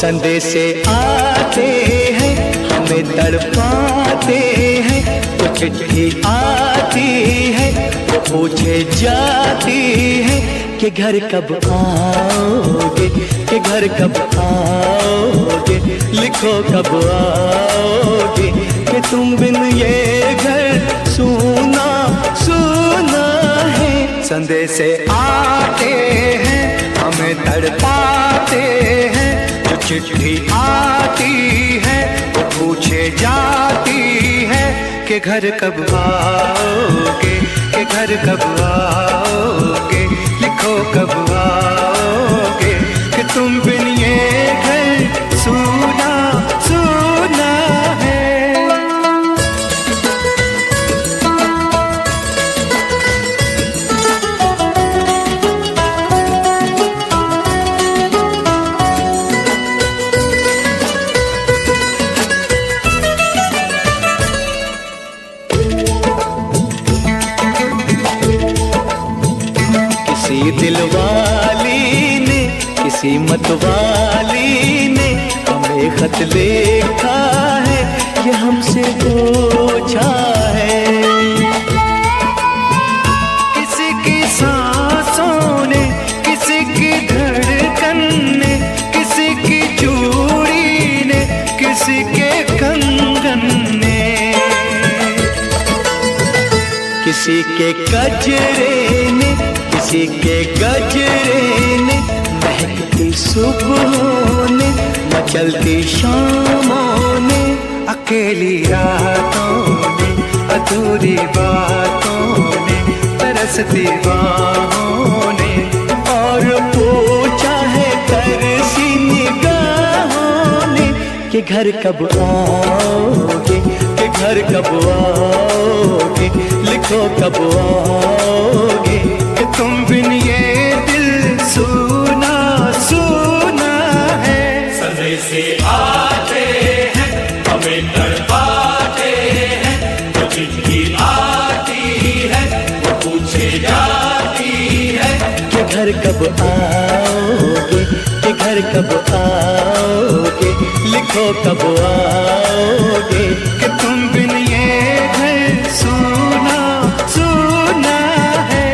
संदेशे आते हैं हमें तड़पाते हैं, तो चिट्ठी आती है वो पूछे जाती है कि घर कब आओगे, कि घर कब आओगे, लिखो कब आओगे, कि तुम बिन ये घर सूना सूना है। संदेशे आते हैं हमें तड़पाते हैं, जो चिट्ठी आती है वो पूछे जाती है कि घर कब आओगे, कि घर कब आओगे, लिखो कब आओगे, कि तुम बिन ये घर सूना सूना है। किसी दिलवाली ने, किसी मतवाली ने हमें खत लिखा है, ये हमसे पूछा है। किसी की सांसों ने, किसी की धड़कन ने, किसी की चूड़ी ने, किसी के कंगन ने, किसी के गजरे ने, किसी के गजरे ने, महकती सुबहों ने, मचलती शामों ने, अकेली रातों ने, अधूरी बातों ने, तरसती बाहों ने, और पूछा है तरसी निगाहों ने कि घर कब आओगे, कि घर कब आओगे, लिखो कब आओगे, कि तुम बिन ये दिल सूना सूना है। संदेशे आते हैं हमें तड़पाते हैं, जो चिट्ठी आती है वो पूछे जाती है कि घर कब आओगे, कि घर कब आओगे, लिखो कब आओगे, कि तुम बिन ये घर सूना सूना है।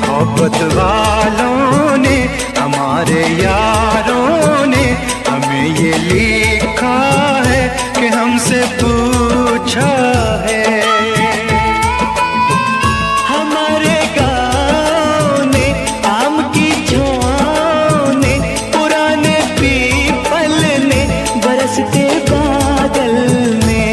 मोहब्बत वालों ने, हमारे यारों ने हमें ये लिखा है कि हमसे पूछा है। हमारे गाँव ने, आम की छाँव ने, पुराने पीपल ने, बरसते बादल ने,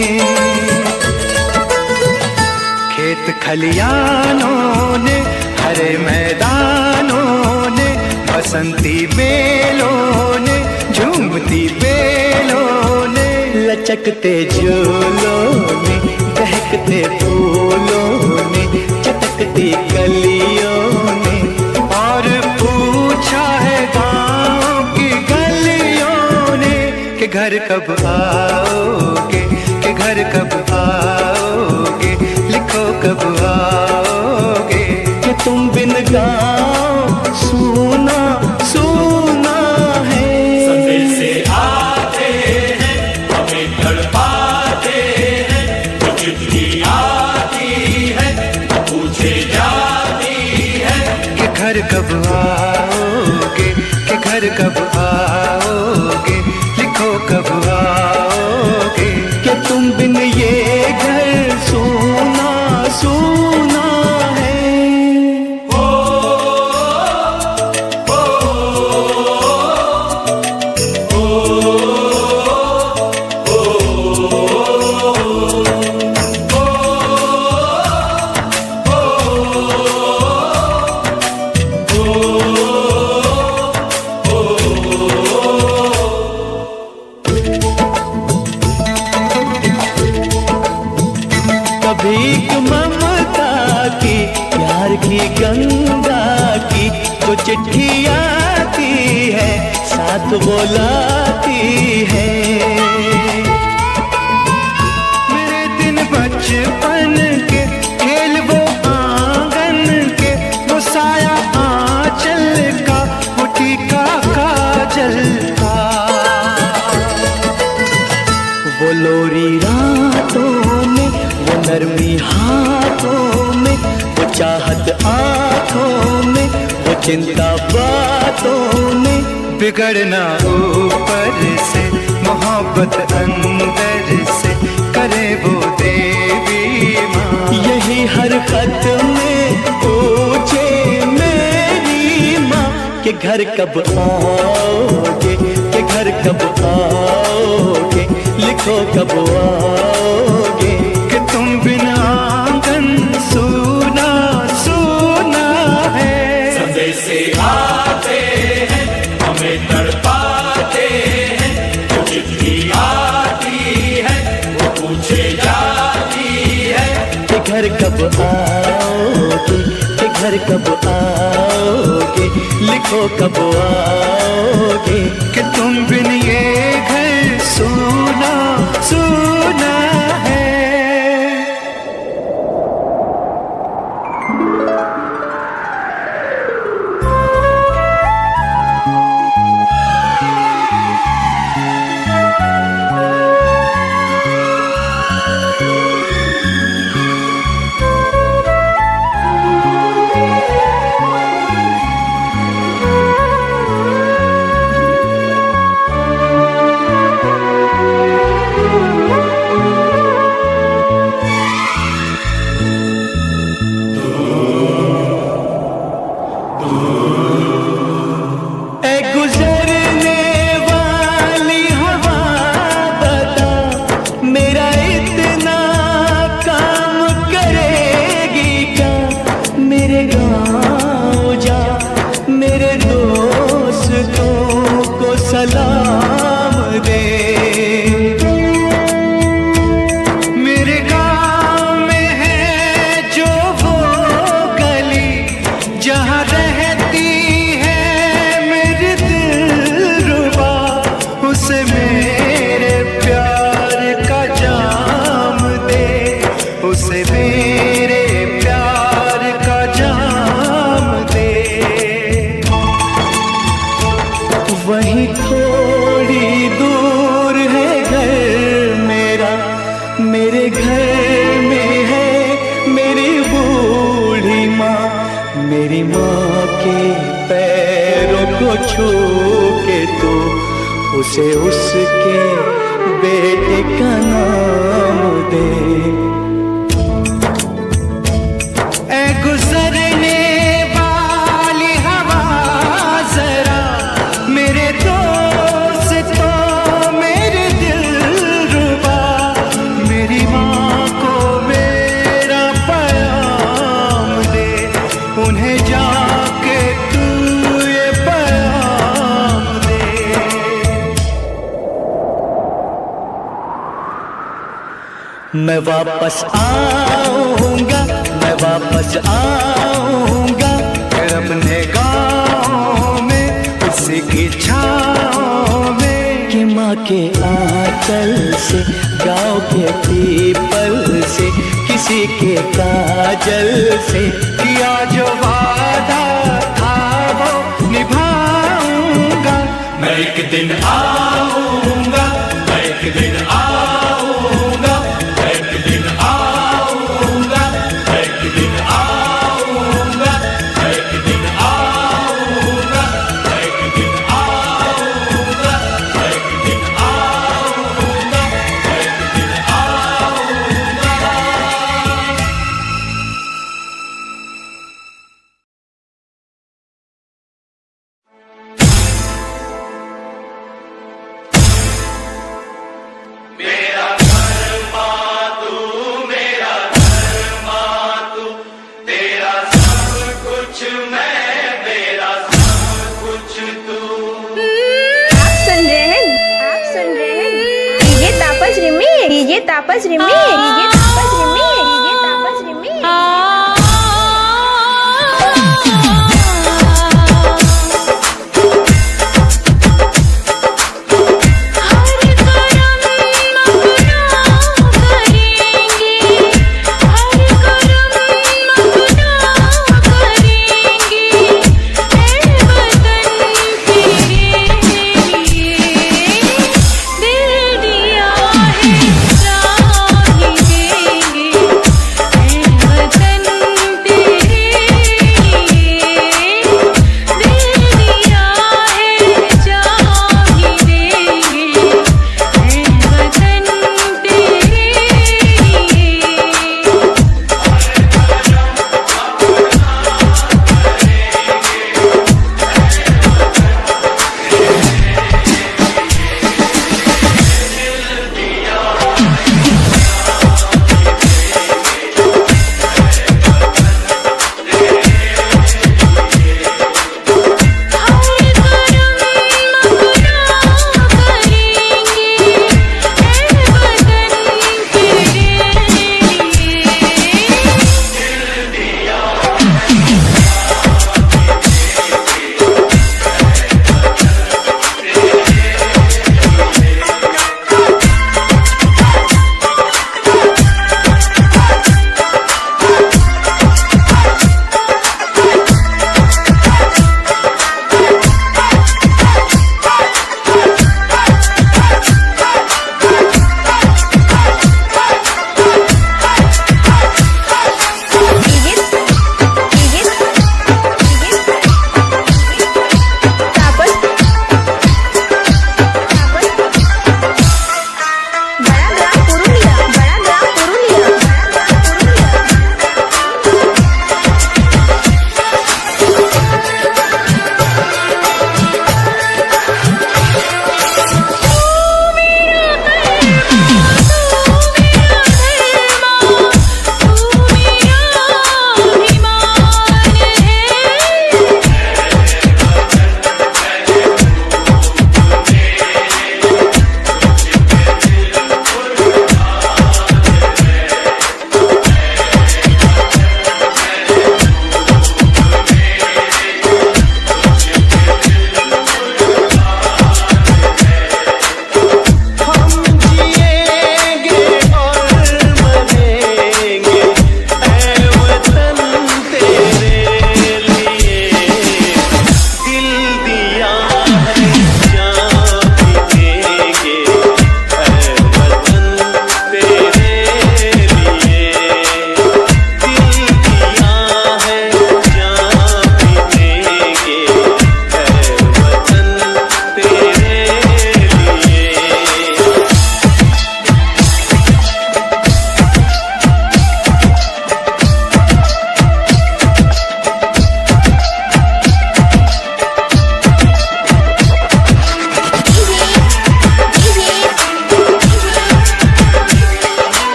खेत खलियानों ने, हरे मैदानों ने, बसंती बेलों ने, झूमती बेलों ने, लचकते झूलों ने, बहकते फूलों ने, चटकती कलियों ने, और पूछा है गाँव की गलियों ने कि घर कब आओगे, कि घर कब आओगे, लिखो कब आओगे, कि तुम बिन गाँव सूना सूना है। संदेशे आते हैं हमें तड़पाते हैं, जो चिट्ठी आती है वो पूछे जाती है कि घर कब आओगे, कि घर कब आओगे, लिखो कब आओगे, कि तुम बिन ये घर सूना सूना है। भीख ममता की, प्यार मीठी गंगा की जो चिट्ठी आती है साथ बुलाती है। मेरे दिन बचपन के खेल वो आंगन के, वो साया आंचल का, वो टीका काजल का, वो लोरी रातों में, वो नरमी हाथों में, वो चाहत आँखों में, वो चिंता बातों में। बिगड़ना ऊपर से, मोहब्बत अंदर से, करे वो देवी माँ। यही हर खत में पूछे मेरी माँ कि घर कब आओगे, कि घर कब आओगे, लिखो कब आओगे। कि तुम बिना आंगन सूना सूना है। संदेश से आते हैं हमें तड़पाते हैं, जो चिट्ठी आती है वो पूछे जाती है कि घर कब आओगे, कि घर कब आओगे, लिखो कब आओगे। कि तुम बिन ये घर सूना सूना है। सलाम दे। मेरे गाँव में है जो वो गली जहाँ रहती है मेरी दिलरुबा, उसे मेरे प्यार का जाम दे, उसे मेरे प्यार का जाम दे। वहीं थोड़ी दूर है घर मेरा, मेरे घर में है मेरी बूढ़ी माँ। मेरी माँ के पैरों को छू के तो उसे उसके बेटे का नाम दे। ऐ गुजरने वाली हवा जरा मेरे दोस्तों मेरे दिलरुबा, मेरी माँ को मेरा पैगाम दे, उन्हें जाके तू ये पैगाम दे। मैं वापस आऊंगा, मैं वापस आऊंगा, फिर अपने गाँव में उसी की छाँव में। कि माँ के आंचल से, गाँव के पीपल से, किसी के काजल से, किया जो वादा था वो निभाऊंगा। मैं एक दिन आऊंगा, मैं एक दिन आऊंगा, मैं एक दिन आऊंगा, मैं एक दिन आऊंगा, मैं एक दिन आऊंगा, मैं एक दिन आऊंगा, मैं एक दिन आऊंगा, मैं एक दिन आऊंगा। मेरा घर मातू, मेरा घर मातू, तेरा सब कुछ मैं, मेरा सब कुछ तू। आप सुन रहे हैं, आप सुन रहे हैं डीजे तापस रिमिक्स, डीजे तापस रिमिक्स, डीजे तापस रिमिक्स, डीजे तापस रिमिक्स।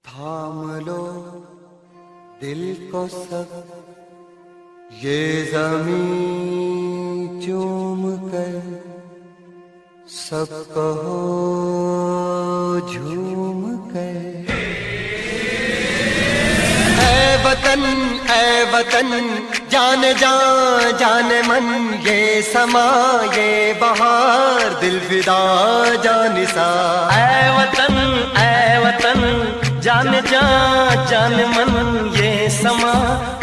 थाम लो दिल को सब, ये ज़मीं चूम कर सब कहो झूम कर। ऐ वतन जान जान मन, ये समा ये बहार दिल फिदा जानिसा। ऐ वतन जान जान मन, ये समा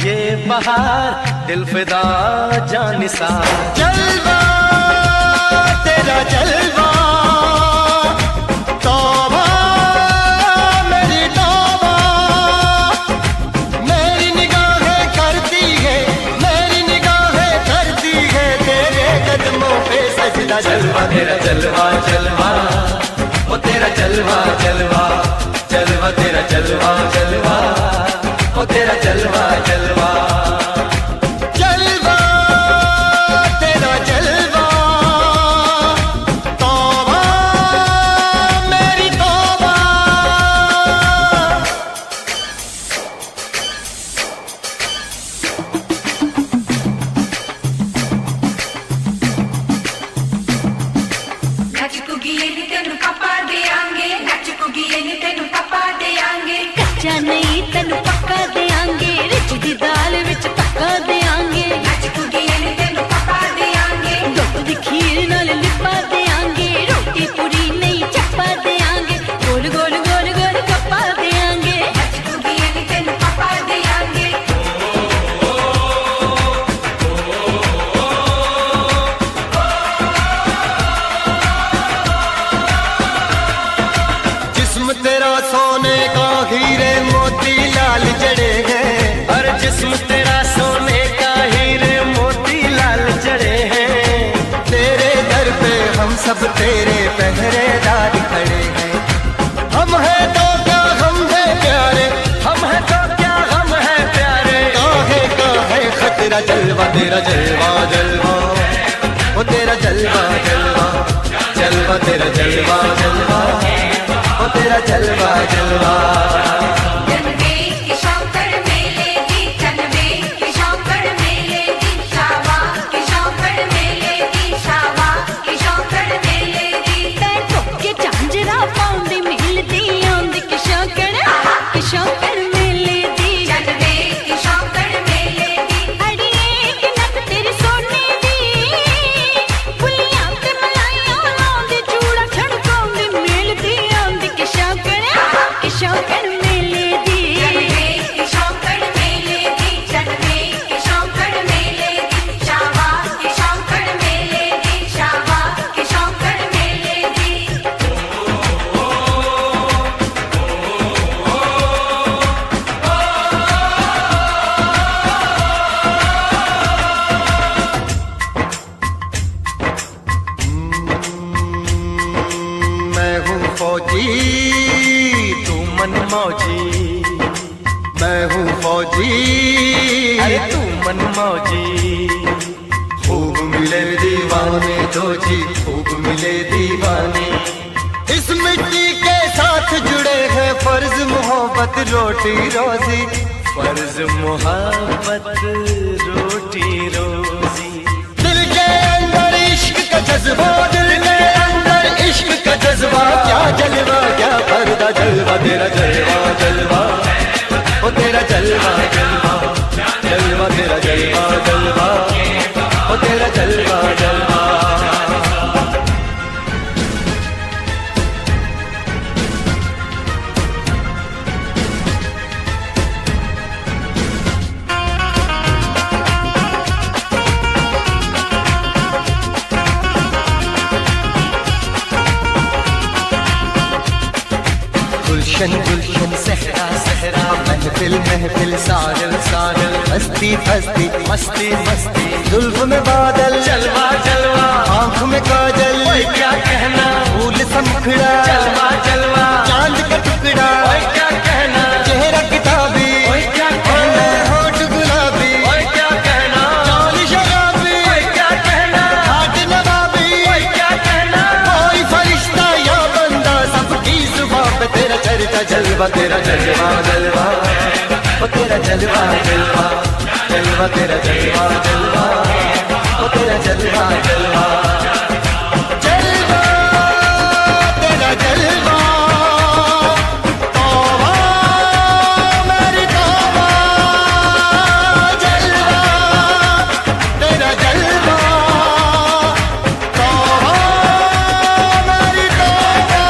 ये बहार दिल फिदा जानिसा। जलवा तेरा जलवा, तौबा मेरी तौबा, मेरी निगाहें करती है, मेरी निगाहें करती है तेरे कदमों पे सजदा। जलवा तेरा जलवा जलवा, ओ तेरा जलवा जलवा, जलवा तेरा जलवा जलवा, ओ तेरा जलवा जलवा। जलवा तेरा जलवा, तौबा मेरी तौबा। कच्चा नहीं तेनू पक्का देंगे, रिच दी दाल विच पक्का देंगे। दुध दी खीर नाल लिपा देंगे, रोटी पूरी नहीं चप्पा देंगे। गोल गोल गोल गोल कप्पा देंगे। जिस्म तेरा सोने का हीरे मोती लाल जड़े हैं, और जिस्म तेरा सोने का हीरे मोती लाल जड़े हैं। तेरे दर पे हम सब तेरे पहरेदार खड़े हैं। हम हैं तो क्या हम हैं प्यारे, हम है तो क्या हम है प्यारे। काहे खतरा। जलवा तेरा जलवा जलवा, ओ तेरा जलवा जलवा, जलवा तेरा जलवा जलवा, ओ तेरा जलवा जलवा। झांझरा पाउंदी मिलदी आंदी किशोकड़ मेले दी। अड़िए कि नक तेरी सोने दी, फुलियां ते मलाइयां लाउंदी, चूड़ा छड़काउंदी मिलदी आंदी किशोकड़ मेले दी। मैं हूँ फौजी तू मन मौजी, मैं हूँ फौजी अरे तू मन मौजी। खूब मिले दीवाने तो जी, खूब मिले दीवाने। इस मिट्टी के साथ जुड़े हैं फर्ज मोहब्बत रोटी रोजी, फर्ज मोहब्बत रोटी रोजी। दिल के अंदर इश्क का जज्बा, दिल के अंदर इश्क का जज्बा। क्या जलवा क्या पर्दा, जलवा तेरा जलवा जलवा, ओ तेरा जलवा जलवा, जलवा तेरा जलवा जलवा, ओ तेरा जलवा जलवा। गुलशन गुलशन सहरा सहरा, महफिल महफिल साहिल साहिल, हस्ती हस्ती मस्ती मस्ती, जुल्फ में बादल, जलवा जलवा, आंख में काजल, ओए क्या कहना, फूल सा मुखड़ा, जलवा जलवा, चांद का टुकड़ा, ओए क्या कहना, चेहरा किताबी, ओए क्या कहना, होठ गुलाबी, ओए क्या कहना, चाल शराबी, ओए क्या कहना, हाथ नवाबी, ओए क्या कहना। कोई फरिश्ता या बंदा सबकी जुबान पे जलवा तेरा जलवा जलवा ओ तेरा जलवा जलवा जलवा तेरा जलवा जलवा ओ तेरा जलवा जलवा जलवा तेरा जलवा तौबा मेरी तौबा जलवा तेरा जलवा तौबा मेरी तौबा।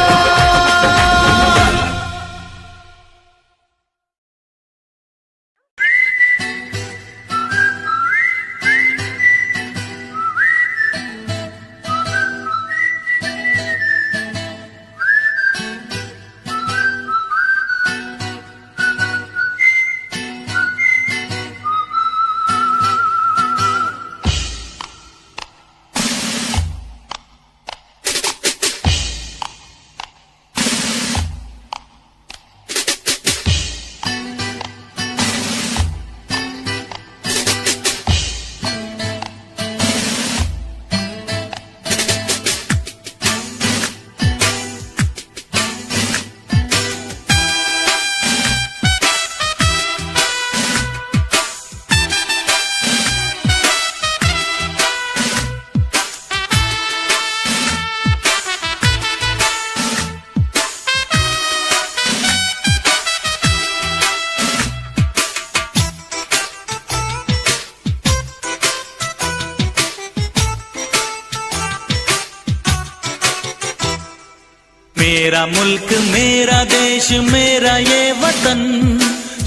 मेरा मुल्क मेरा देश मेरा ये वतन,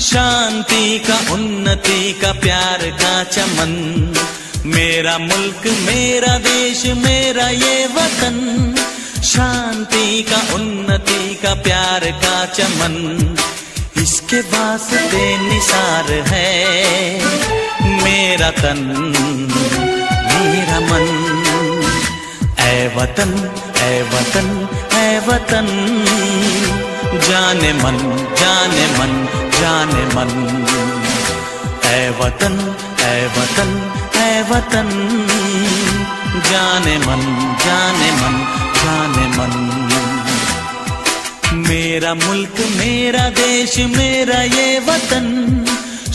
शांति का उन्नति का प्यार का चमन। मेरा मुल्क मेरा देश मेरा ये वतन, शांति का उन्नति का प्यार का चमन। इसके वास्ते निसार है मेरा तन मेरा मन। ऐ वतन ऐ वतन ऐ वतन, जाने मन जाने मन जाने मन। ऐ वतन ऐ वतन ऐ वतन, जाने मन जाने मन जाने मन। मेरा मुल्क मेरा देश मेरा ये वतन,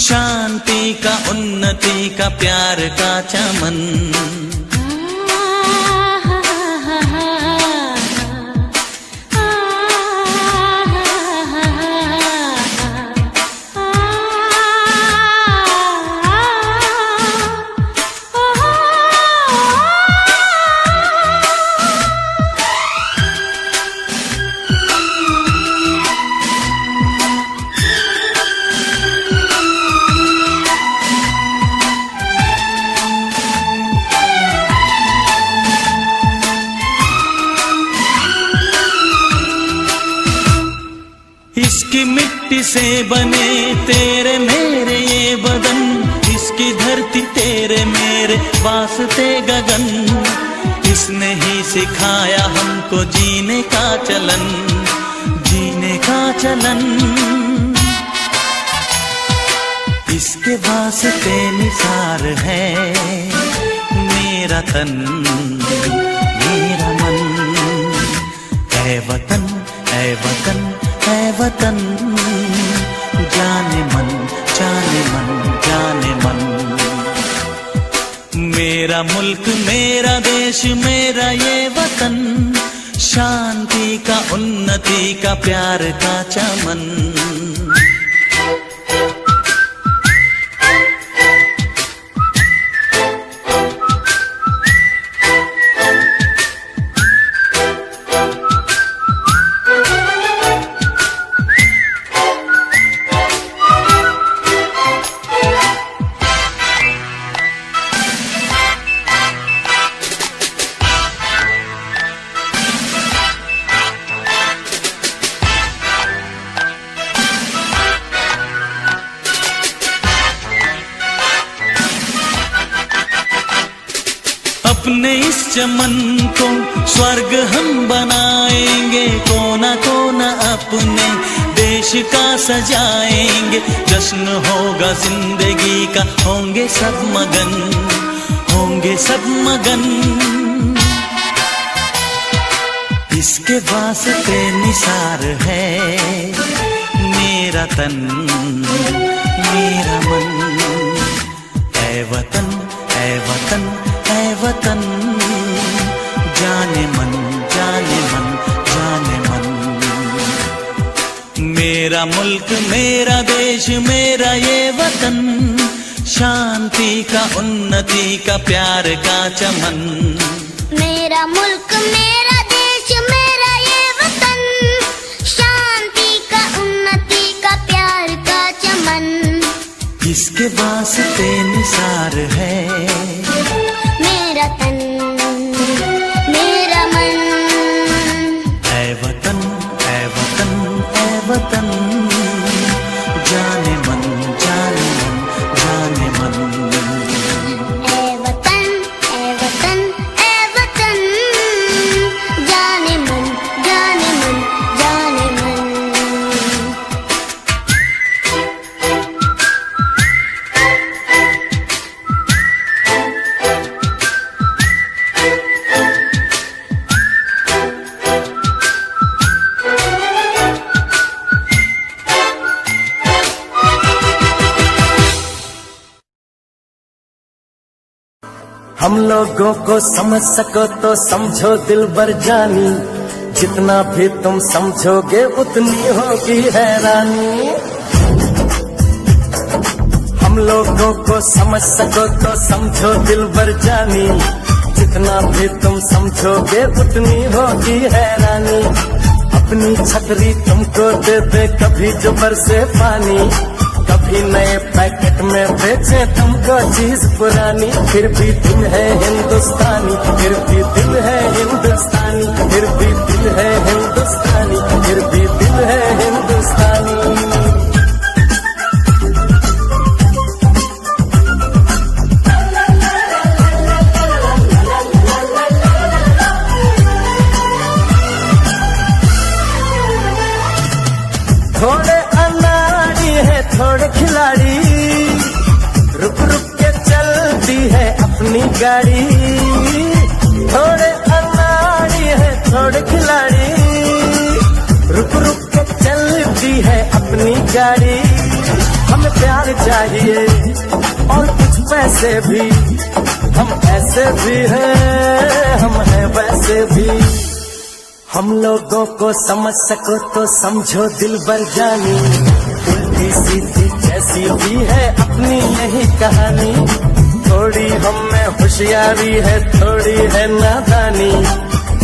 शांति का उन्नति का प्यार का चमन। इसकी मिट्टी से बने तेरे मेरे ये बदन, इसकी धरती तेरे मेरे वास्ते गगन। इसने ही सिखाया हमको जीने का चलन, जीने का चलन। इसके वास्ते निसार है मेरा तन मेरा मन। ऐ वतन ऐ वतन ऐ वतन, जाने मन जाने मन जाने मन। मेरा मुल्क मेरा देश मेरा ये वतन, शांति का उन्नति का प्यार का चमन। अपने इस चमन को स्वर्ग हम बनाएंगे, कोना कोना अपने देश का सजाएंगे। जश्न होगा जिंदगी का, होंगे सब मगन, होंगे सब मगन। इसके वास्ते निसार है मेरा तन मेरा मन, ऐ वतन ऐ वतन ऐ वतन, जाने मन जाने मन जाने मन। मेरा मुल्क मेरा देश मेरा ये वतन, शांति का उन्नति का प्यार का चमन। मेरा मुल्क मेरा देश मेरा ये वतन, शांति का उन्नति का प्यार का चमन। इसके वास्ते निसार है मेरा तन मेरा मन, ऐ वतन ऐ वतन ऐ वतन, जाने मन जाने मन जाने मन। ऐ वतन ऐ वतन ऐ वतन, जाने मन जाने मन जाने मन। हम लोगों को समझ सको तो समझो दिलबर जानी, जितना भी तुम समझोगे उतनी होगी हैरानी। हम लोगों को समझ सको तो समझो दिलबर जानी, जितना भी तुम समझोगे उतनी होगी हैरानी। अपनी छतरी तुमको दे दे कभी जो बरसे पानी, कभी नए पैकेट में बेचे तुमको चीज पुरानी। फिर भी दिल है हिंदुस्तानी, फिर भी दिल है हिंदुस्तानी, फिर भी दिल है हिंदुस्तानी, फिर भी दिल है हिंदुस्तानी। थोड़े अनाड़ी है थोड़े खिलाड़ी, रुक रुक के चलती है अपनी गाड़ी। थोड़े अनाड़ी है थोड़े खिलाड़ी, रुक रुक के चलती है अपनी गाड़ी। हमें प्यार चाहिए और कुछ पैसे भी, हम ऐसे भी हैं हम हैं वैसे भी। हम लोगों को समझ सको तो समझो दिलबर जानी, उल्टी सीधी जैसी भी है अपनी यही कहानी। थोड़ी हम में होशियारी है थोड़ी है नादानी,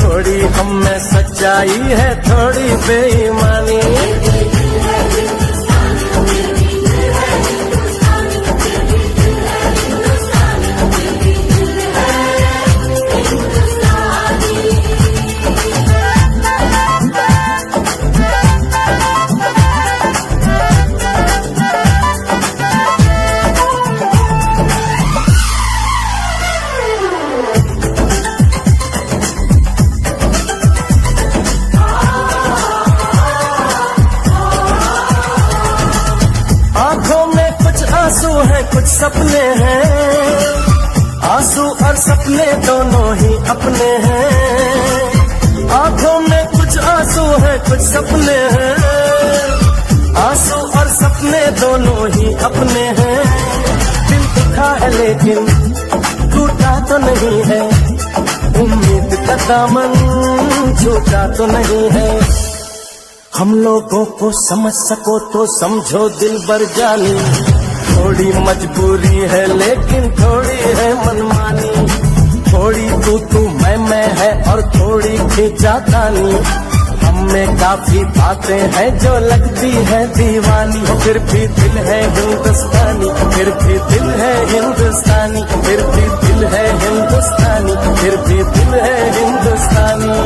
थोड़ी हम में सच्चाई है थोड़ी बेईमानी। आंसू है कुछ सपने हैं, आंसू और सपने दोनों ही अपने हैं। आंखों में कुछ आंसू है कुछ सपने हैं, आंसू और सपने दोनों ही अपने हैं। दिल दुखा है लेकिन टूटा तो नहीं है, उम्मीद का दामन छूटा तो नहीं है। हम लोगों को समझ सको तो समझो दिलबर जानी, थोड़ी मजबूरी है लेकिन थोड़ी है मनमानी। थोड़ी तू मैं है और थोड़ी खींचातानी, हम में काफी बातें हैं जो लगती है दीवानी। फिर भी दिल है हिंदुस्तानी, फिर भी दिल है हिंदुस्तानी, फिर भी दिल है हिंदुस्तानी, फिर भी दिल है हिंदुस्तानी।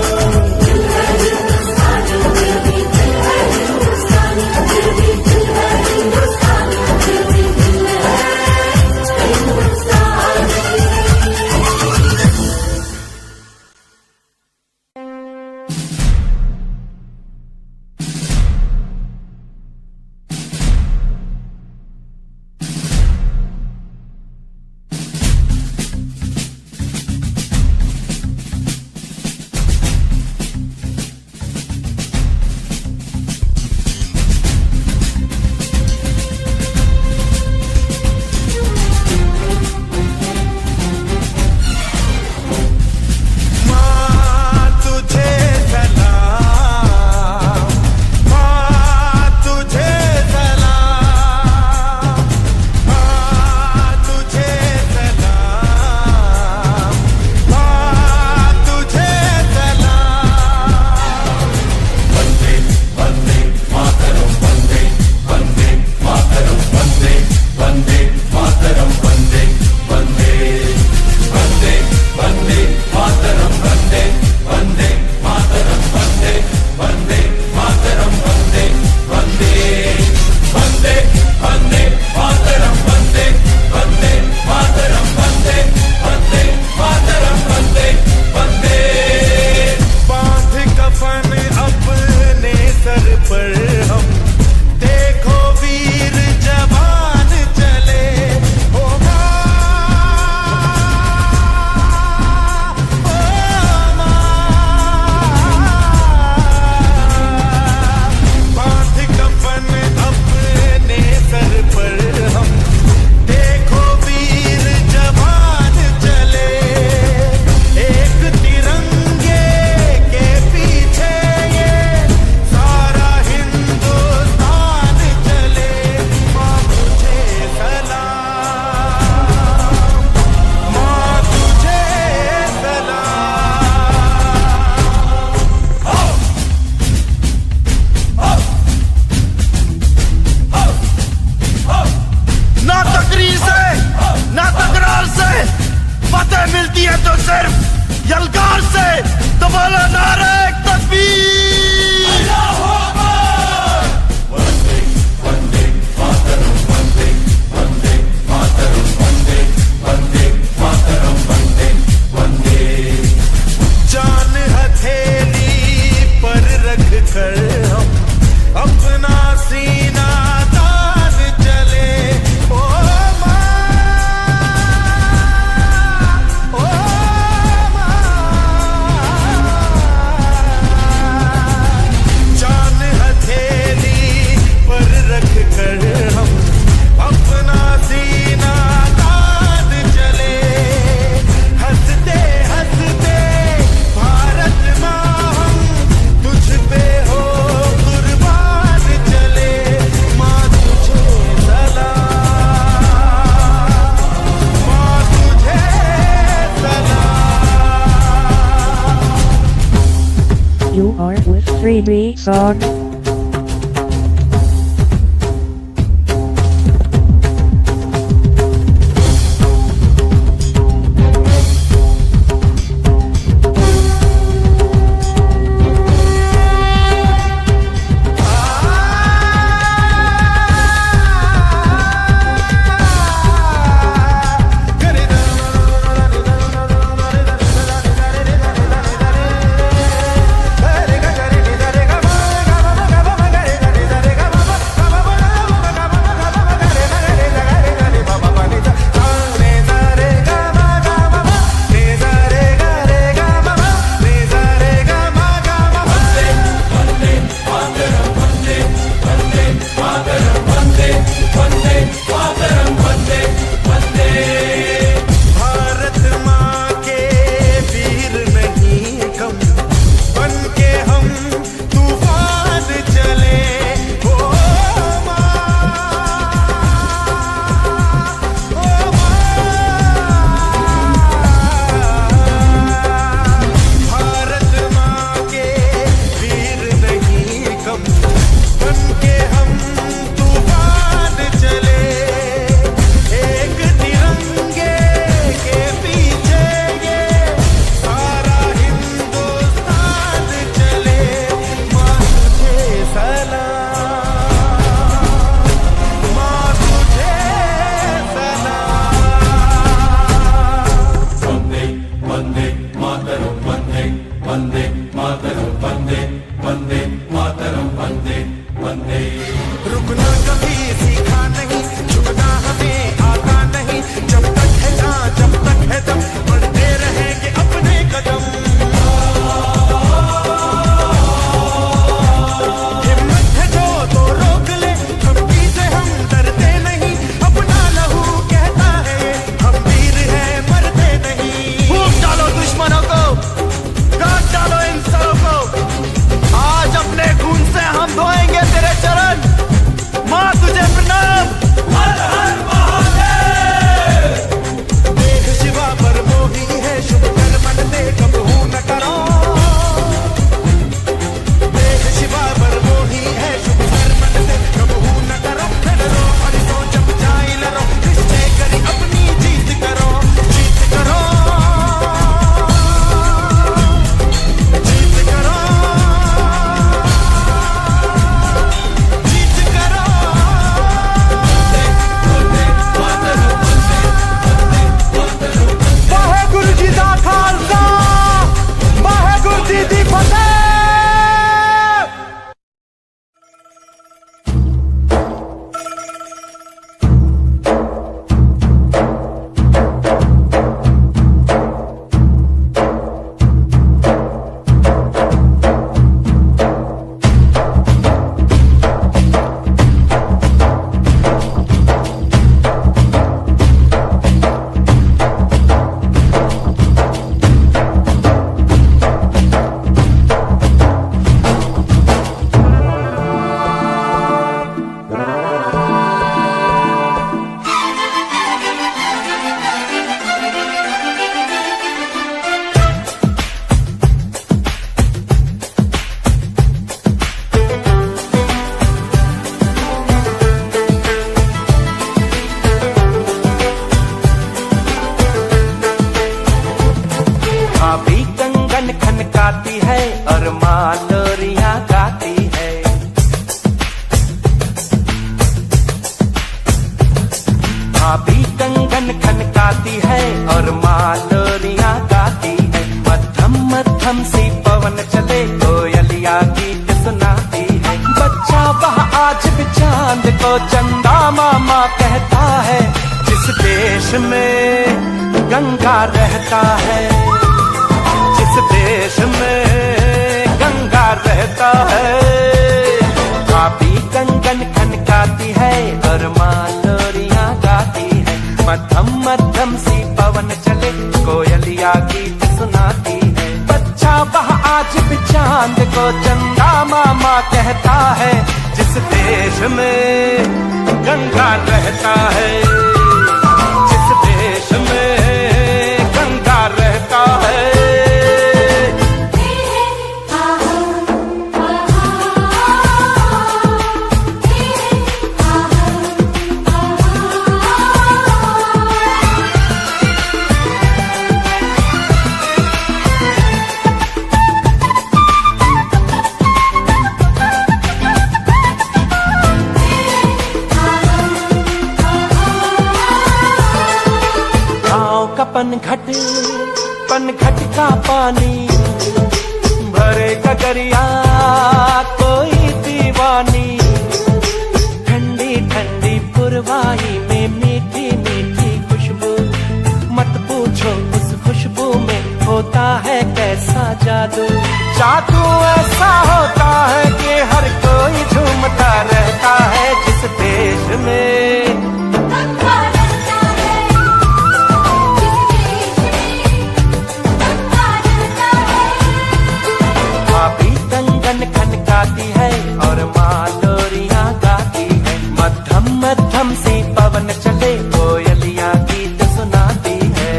फतेह मिलती है तो सिर्फ यलगार से। तो बोलो नारे तकबीर। जान हथेली पर रख कर हम अपना सीना तान चले। ओ माँ, ओ माँ, जान हथेली पर रख कर हम अपना सीना तान चले। हंसते हंसते भारत माँ हम तुझ पे हो कुर्बान चले। माँ तुझे सलाम, माँ तुझे सलाम। You are with 3D song. खनकाती है और मालोरियां गाती है। मध्यम मध्यम सी पवन चले कोयलिया गीत सुनाती है। बच्चा वह आज भी चांद को चंदा मामा कहता है। जिस देश में गंगा रहता है, जिस देश में गंगा रहता है, भाभी कंगन खनकाती है और मालोरियां गाती है। मध्यम मध्यम सी पवन चले कोयलिया गीत सुनाती है। बच्चा वह आज भी चांद को चंदा मामा कहता है। जिस देश में गंगा रहता है, जिस देश में गंगा रहता है। पनघट का पानी भरे गगरिया कोई दीवानी। ठंडी ठंडी पुरवाई में मीठी मीठी खुशबू। मत पूछो उस खुशबू में होता है कैसा जादू। जादू ऐसा होता है कि हर कोई झूमता रहता है। जिस देश में खनकाती है और मालोरियां गाती है। मध्यम मध्यम सी पवन चले कोयलियां गीत सुनाती है।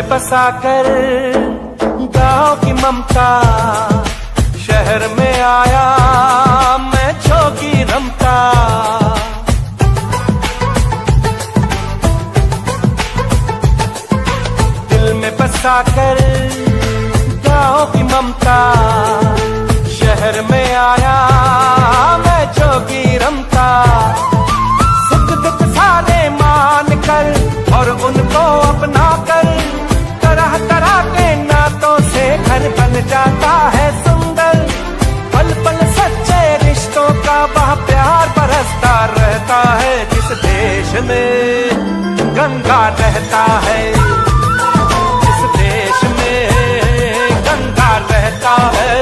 बसाकर गाँव की ममता शहर में आया मैं जोगी रमता। दिल में बसाकर गाँव की ममता शहर में आया मैं जोगी रमता। सुख दुख सारे मान कर और उनको अपना कर तरह तरह के नातों से घर बन जाता है सुंदर। पल पल सच्चे रिश्तों का वह प्यार बरसता रहता है। जिस देश में गंगा रहता है, जिस देश में गंगा रहता है,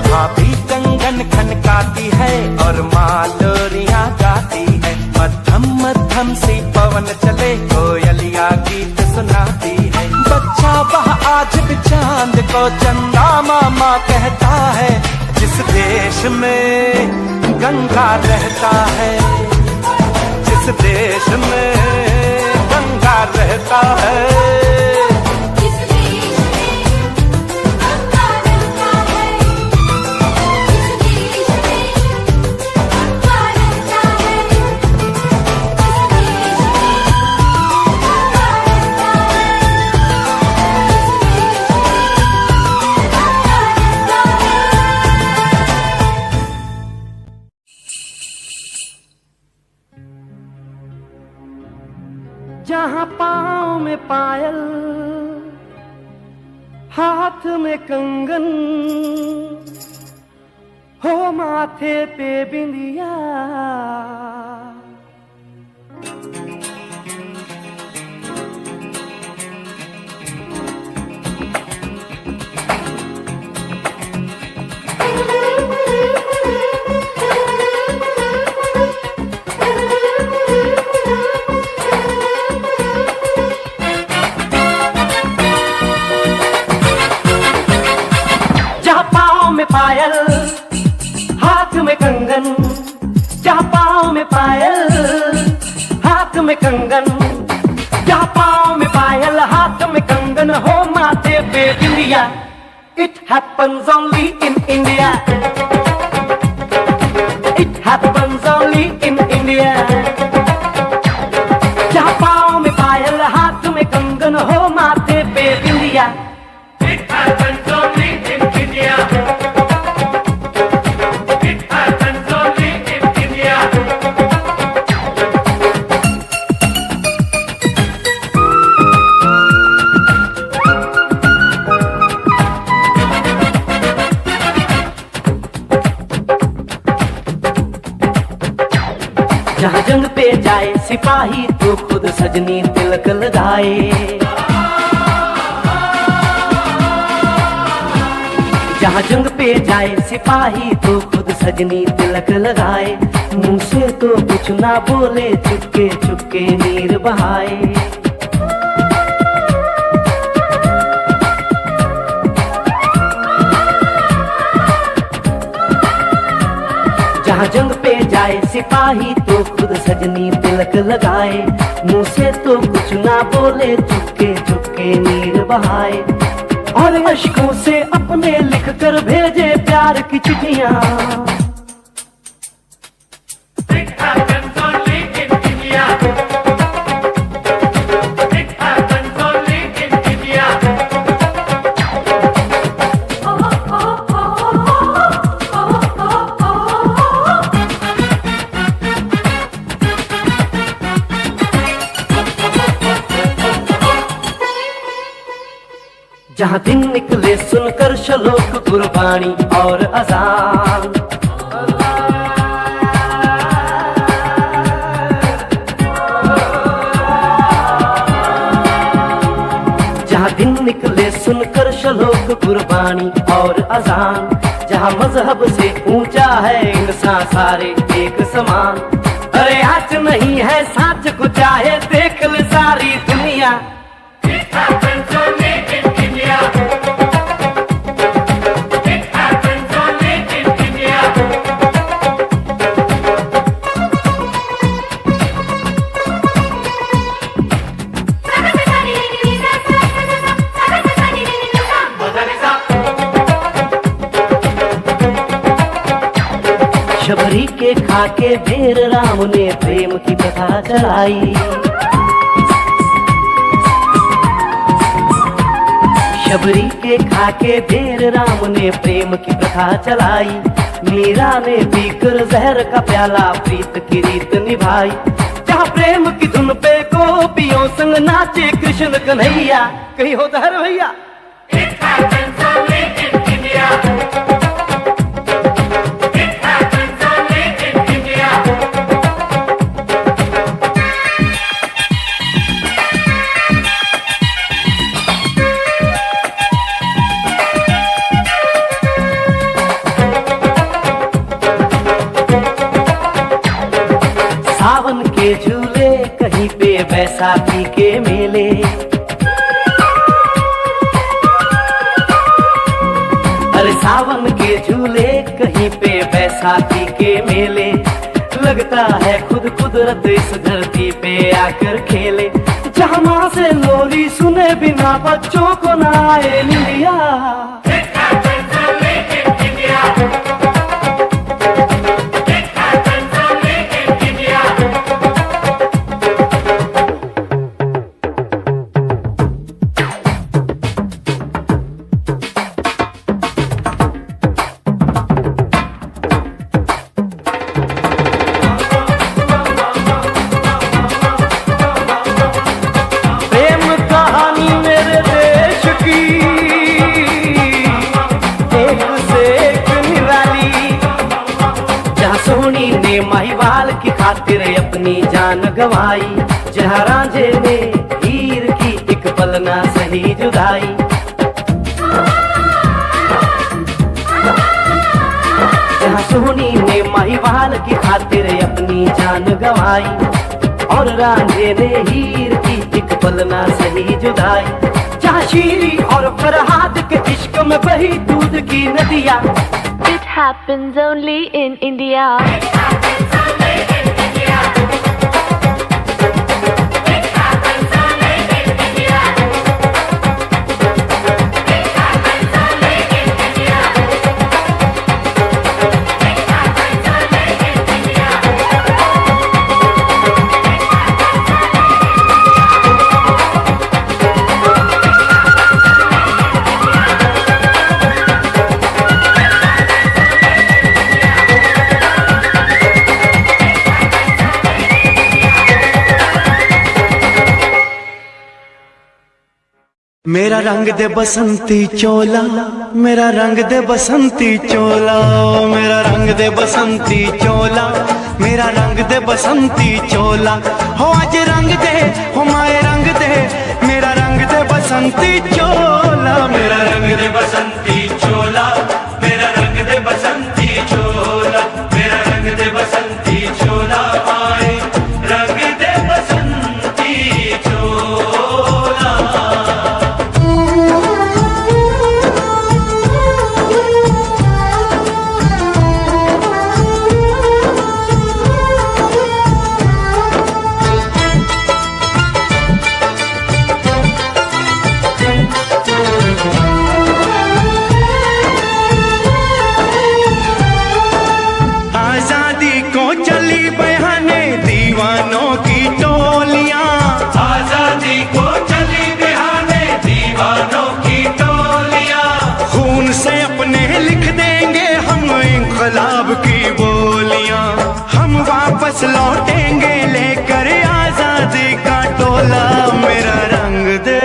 भाभी कंगन खनकाती है और मालोरियां गाती है। मध्यम मध्यम सी पवन चले कोयलिया गीत सुनाती है। बच्चा वह आज भी चांद को चंदा मामा कहता है। जिस देश में गंगा रहता है, जिस देश में गंगा रहता है। जहाँ पाँव में पायल, हाथ में कंगन, हो माथे पे बिंदिया, पायल, हाथ में कंगन, जहाँ पाँव में पायल, हाथ में कंगन, जहाँ पाँव में पायल, हाथ में कंगन, हो माथे पे बिंदिया। It happens only in India. It happens only in India. जहाँ पाँव में पायल, हाथ में कंगन, हो माथे पे बिंदिया। It happens only in India. It happens only in India. जहाँ जंग पे जाए सिपाही तो खुद सजनी तिलक लगाए। जहाँ जंग पे जाए सिपाही तो खुद सजनी तिलक लगाए। मुंह से तो कुछ ना बोले, चुपके चुपके नीर बहाए। जहाँ जंग पे जाए सिपाही तो खुद सजनी तिलक लगाए। मुंह से तो कुछ ना बोले, चुपके चुपके नीर बहाए। और अश्कों से अपने लिख कर भेजे प्यार की चिट्ठियां। It happens only in India. It happens only in India. जहाँ दिन निकले सुनकर श्लोक गुरबाणी और अजान। जहाँ दिन निकले सुनकर श्लोक गुरबाणी और अजान। जहाँ मजहब से ऊंचा है इंसान सारे एक समान। अरे आज नहीं है साच को चाहे देख ले सारी दुनिया। It happens only in India. It happens only in India. Shabari के खाके बेर राम ने प्रेम की कथा चलाई। शबरी के खाके बेर राम ने प्रेम की कथा चलाई। मीरा ने पीकर जहर का प्याला प्रीत की रीत निभाई। जहाँ प्रेम की धुन पे गोपियों संग नाचे कृष्ण कन्हैया। कहीं होता है भैया। It happens only in India. It happens only in India. सावन के झूले कहीं पे बैसाखी के मेले। अरे सावन के झूले कहीं पे बैसाखी के मेले। लगता है खुद कुदरत इस धरती पे आकर खेले। जहाँ माँ से लोरी सुने बिना बच्चों को ना आए निंदिया। It happens only in India. It happens only in India. प्रेम कहानी मेरे देश की एक से एक निराली। जहाँ सोनी ने महिवाल की खातिर अपनी जान गंवाई। जहाँ रांझे ने हीर की एक पल ना सही जुदाई। जहाँ सोनी ने महिवाल की खातिर अपनी जान गंवाई। और रांझे ने हीर की एक पल ना सही जुदाई। जहाँ शीरी और फरहाद के इश्क में बही दूध की नदियाँ। It happens only in India. मेरा रंग दे बसंती चोला, मेरा रंग दे बसंती चोला, मेरा रंग दे बसंती चोला, मेरा रंग दे बसंती चोला। हो आज रंग दे, हो माए रंग दे, मेरा रंग दे बसंती चोला, मेरा रंग दे बसंती चोला, मेरा रंग दे बसंती चोला, मेरा रंग दे बसंती चोला, माए रंग दे बसंती चोला। की बोलियां हम वापस लौटेंगे लेकर आजादी का टोला। मेरा रंग दे,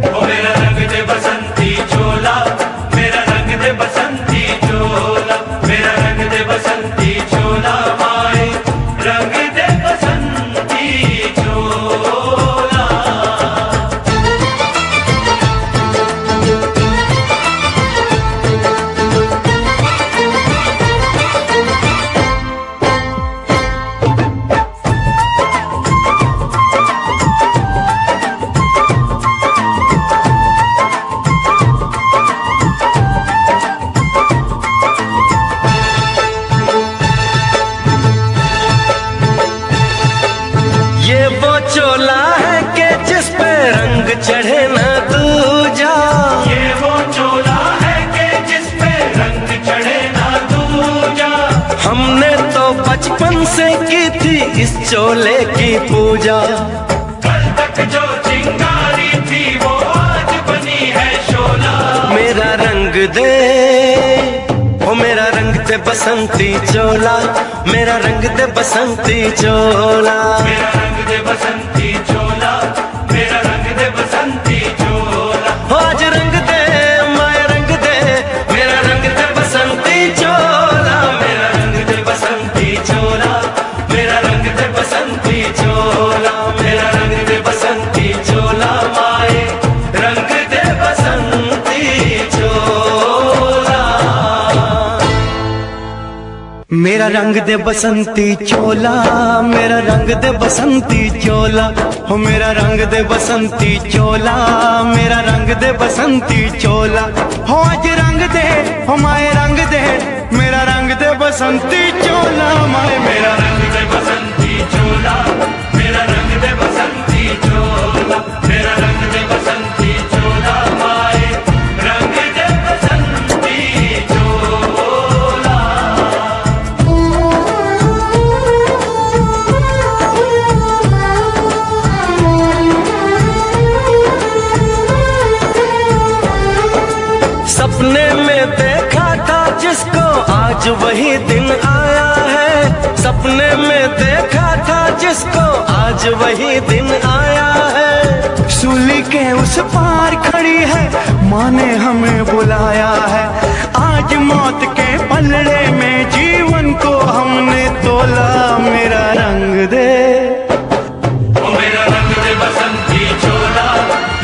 ओ मेरा रंग दे बसंती चोला, मेरा रंग दे बसंती चोला, मेरा रंग दे बसंती चोला, माए रंग दे बसंती चोला। चोला है कि जिस पे रंग चढ़े न दूजा, ये वो चोला है कि जिस पे रंग चढ़े न दूजा। हमने तो बचपन से की थी इस चोले की पूजा, कल तक जो चिंगारी थी वो आज बनी है शोला। मेरा रंग दे, ओ मेरा रंग दे बसंती चोला, मेरा रंग दे बसंती चोला, मेरा रंग दे बसंती चोला, मेरा रंग दे बसंती चोला। हो आज रंग दे, माया रंग दे, मेरा रंग दे बसंती चोला, मेरा रंग दे बसंती चोला, मेरा रंग दे बसंती चोला, मेरा रंग दे बसंती चोला, माए रंग दे बसंती चोला। मेरा रंग दे बसंती चोला, मेरा रंग दे बसंती चोला, हो मेरा रंग दे बसंती चोला, मेरा रंग दे बसंती चोला। हो आज रंग दे, हो माए रंग दे, मेरा रंग दे बसंती चोला, माए मेरा रंग दे बसंती चोला, मेरा रंग दे बसंती चोला, मेरा रंग दे बसंती चोला, माए रंग दे बसंती चोला। सपने में देखा था जिसको आज वही दिन आया है, सपने में देखा था जिसको आज वही दिन आया है। सूली के उस पार खड़ी है, माँ ने हमें बुलाया है। आज मौत के पलड़े में जीवन को हमने तोला। मेरा रंग दे, ओ मेरा रंग दे बसंती चोला,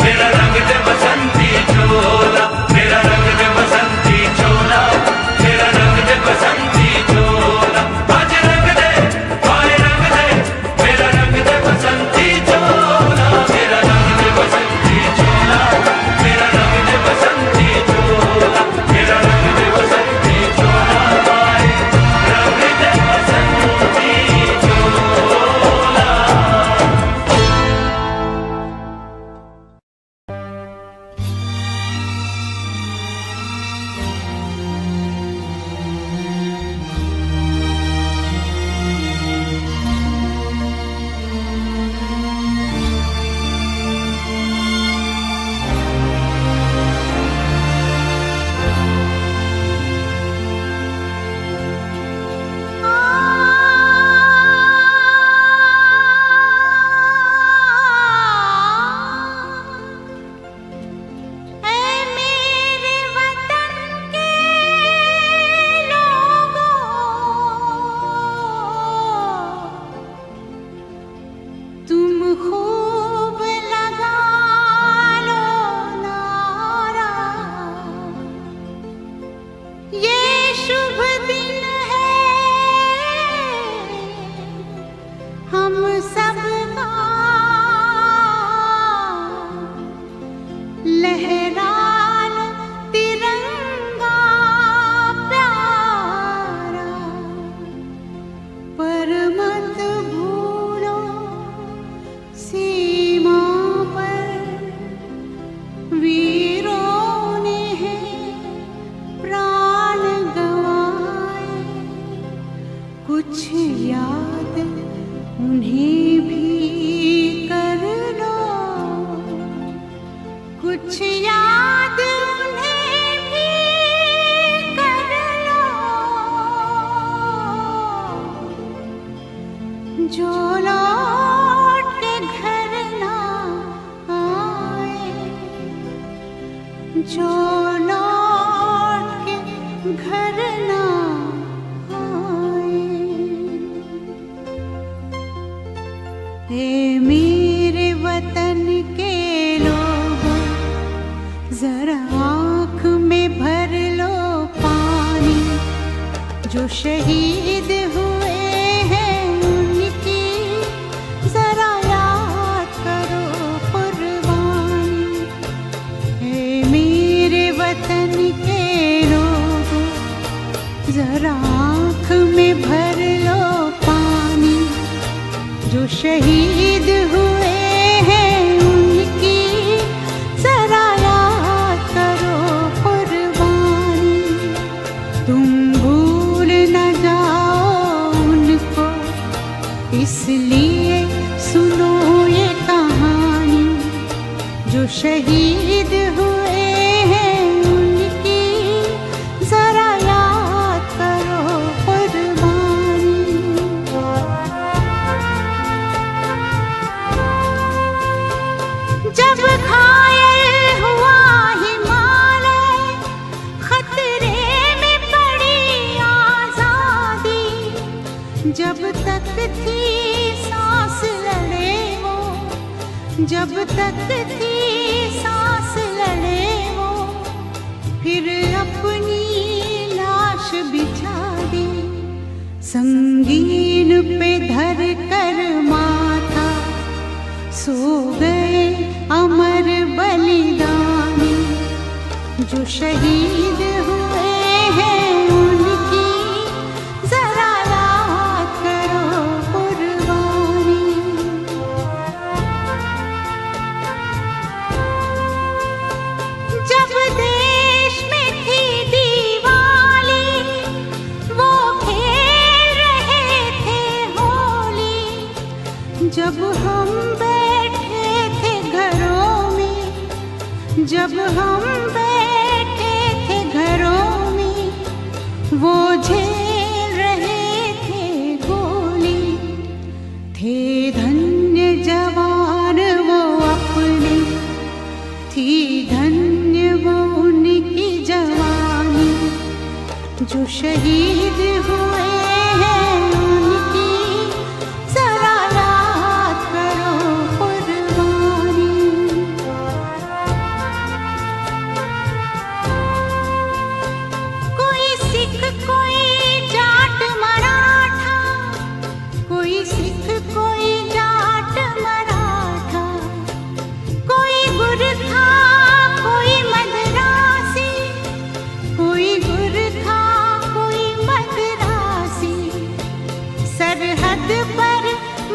मेरा रंग दे बसंती चोला, मेरा रंग दे बसंती चोला, मेरा रंग दे बसंती चोला। आज रंग दे, माए रंग दे, मेरा रंग दे बसंती चोला, मेरा रंग दे बसंती चोला, मेरा रंग दे बसंती कुछ याद उन्हें भी कर लो जो लौट के घर ना आए, जो लौट के घर ना आए। ए मेरे वतन के लोगों, जरा आँख में भर लो पानी, जो शहीद हुए हैं उनकी जरा याद करो कुर्बानी। ए मेरे वतन के लोगों, जरा आँख में भर लो पानी, जो शहीद हुए हैं उनकी जरा याद करो कुर्बानी। तुम भूल न जाओ उनको, इसलिए सुनो ये कहानी, जो शहीद हुए हैं उनकी जरा याद करो कुर्बानी। जब घायल हुआ हिमालय, खतरे में पड़ी आजादी, जब तक थी सांस लड़े वो, जब तक थी सांस लड़े वो, फिर अपनी लाश बिछा दी, संगीन पे धर कर माथा सो गए अमर बलिदानी, जो शहीद हुए हैं उनकी जरा याद करो कुर्बानी। जब देश में थी दिवाली, वो खेल रहे थे होली, जब हम जब हम बैठे थे घरों में, वो झेल रहे थे गोली। थे धन्य जवान वो अपने, थी धन्य वो उनकी जवानी, जो शहीद हुए हैं उनकी जरा याद करो कुर्बानी। कोई जाट मराठा, कोई सिख कोई जाट मराठा, कोई गुरखा कोई मद्रासी, कोई गुरखा कोई मद्रासी, सरहद पर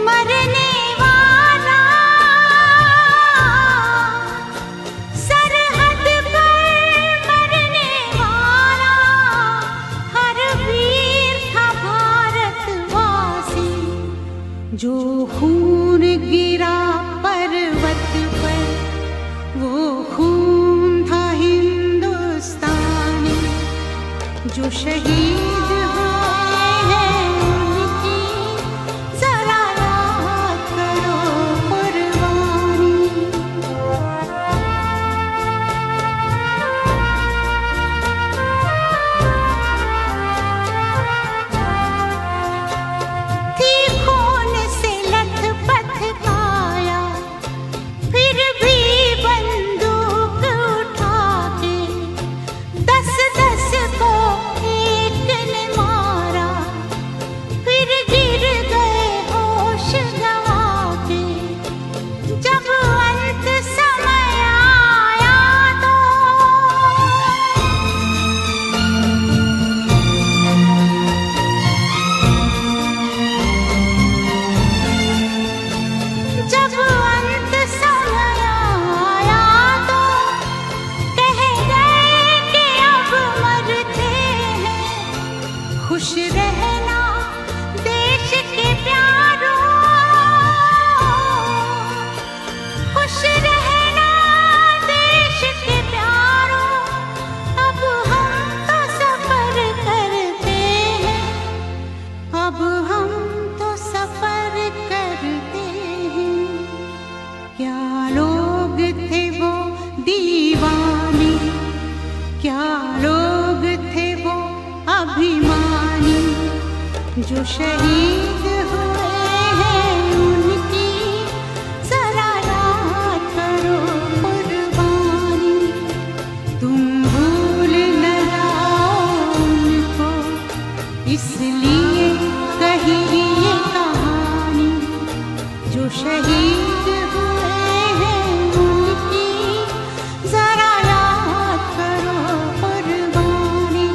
मरने वाला, सरहद पर मरने वाला, हर वीर था भारतवासी, जो खून गिरा पर्वत पर, वो खून था हिंदुस्तानी, जो शहीद हुए हैं उनकी जरा याद करो कुर्बानी। थी खून से लथपथ काया, फिर भी बंदूक उठा के 10-10 को एक ने जो शहीद हुए हैं उनकी जरा याद करो कुर्बानी, तुम भूल न जाओ उनको, इसलिए कही ये कहानी। जो शहीद हुए हैं उनकी जरा याद करो कुर्बानी।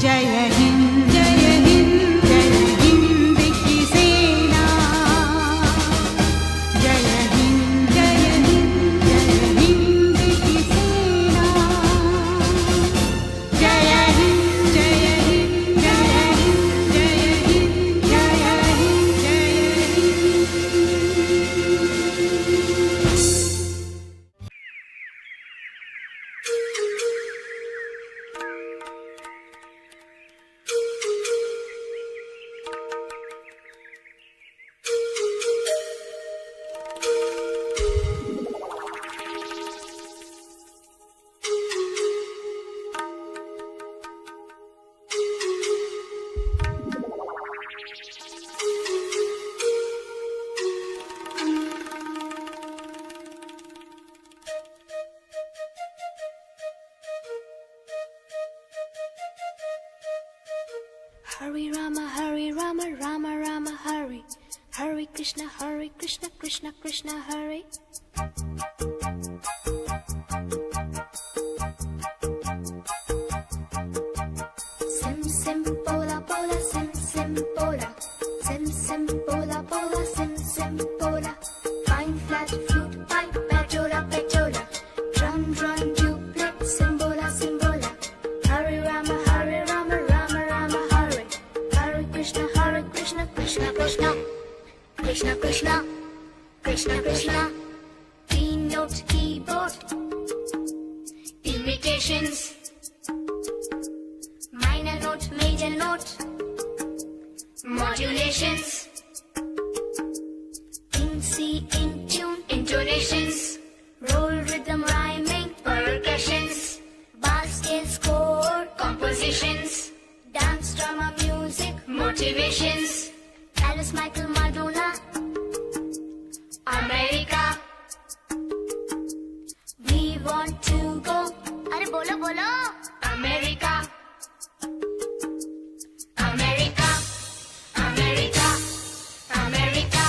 जय हिंद जय हिंद जय हिंद की सेना, जय हिंद जय हिंद जय हिंद की सेना, जय हिंद जय हिंद जय हिंद जय हिंद जय हिंद जय Hare Rama, Rama Rama, Hare. Hare Krishna, Krishna Krishna, Hare. Sim sim pola pola, sim sim pola. Sim sim pola pola, sim sim pola. Fine flat flute, pipe, pachola pachola. Drum drum duplet, simbola simbola. Hare Rama, Rama Rama, Hare. Hare Krishna, Krishna Krishna, Krishna Krishna, Krishna Krishna. Note keyboard, imitations. Minor note, major note, modulations. In C, in tune, intonations. Roll rhythm, rhyming, percussions. Bass scale, score, compositions. Dance, drama, music, motivations. Alice, Michael, Madonna, America. We want to go. अरे बोलो बोलो. America. America. America. America.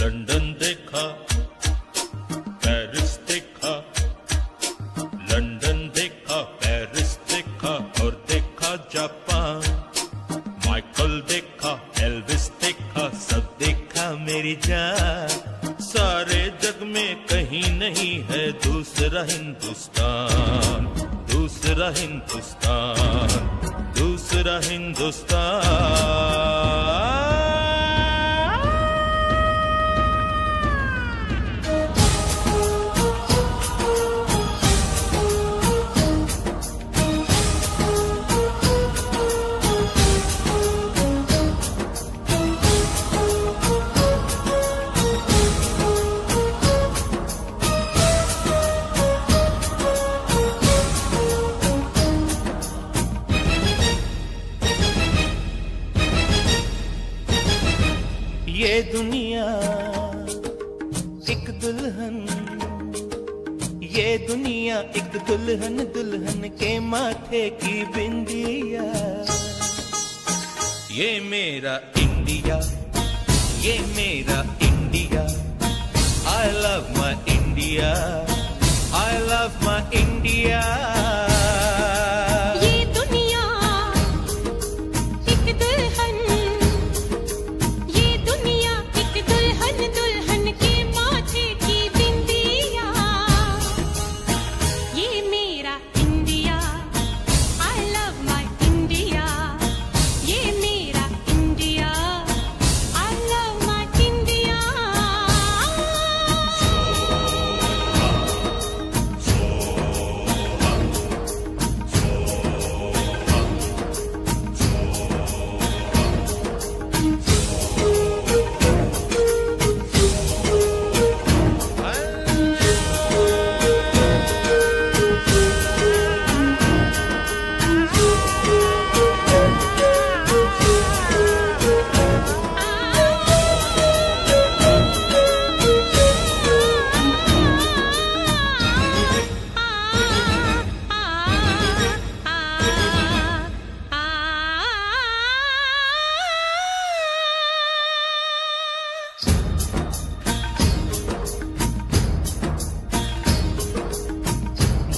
London देखा, Paris देखा, London देखा, Paris देखा और देखा Japan. Michael देखा, एल्विस देखा, सब देखा मेरी जान। सारे जग में कहीं नहीं है दूसरा हिंदुस्तान, दूसरा हिंदुस्तान, दूसरा हिंदुस्तान। ये दुनिया एक दुल्हन, ये दुनिया एक दुल्हन, दुल्हन के माथे की बिंदिया। ये मेरा इंडिया, ये मेरा India. I love my India, I love my India। ये दुनिया एक दुल्हन, ये दुनिया एक दुल्हन, दुल्हन के माथे की बिंदिया।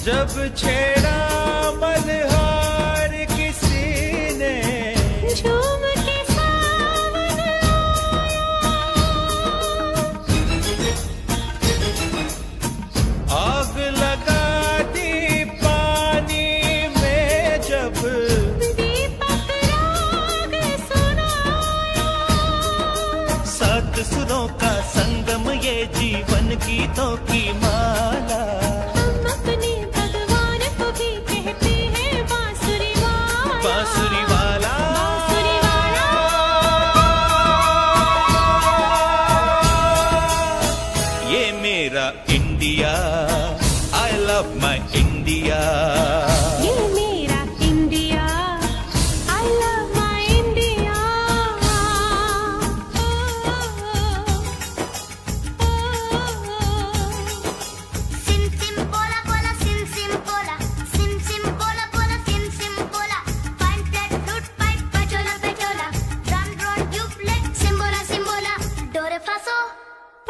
जब छेड़ा मल्हार किसी ने झूम के सावन आग लगा दी पानी में जब दीपक राग सुनाया। सात सुरों का संगम ये जीवन गीतों की माला। हम अपने भगवान को भी कहते हैं बांसुरी वाला। बांसुरी वाला बांसुरी वाला। ये मेरा India, I love my India. ये मेरा India, I love my India. Sim sim bola bola sim sim bola sim sim bola bola sim sim bola fine flat flute pipe pachola pachola run run duplet simbola simbola do re fa so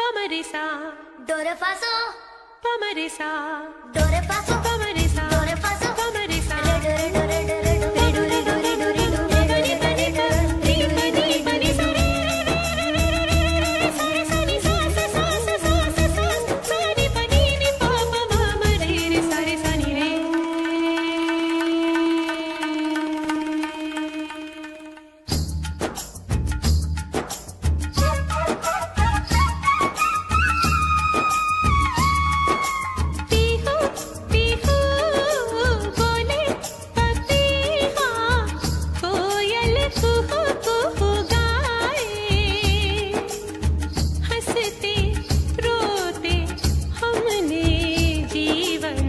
पमरिसा do re fa so पमरिसा do re fa so पमरिसा do re fa so पमरिसा re do re do re do re do re do re do re do re do re do re do re do री पनी पनी सा रे सा रे सा नी सा सा सा सा सा सा सा सा नी पनी नी पा पा मा म रे रे सा रे सा नी रे। पीहू पीहू बोले पपीहा कोयल कुहू कुहू गाए। हंसते रोते हमने जीवन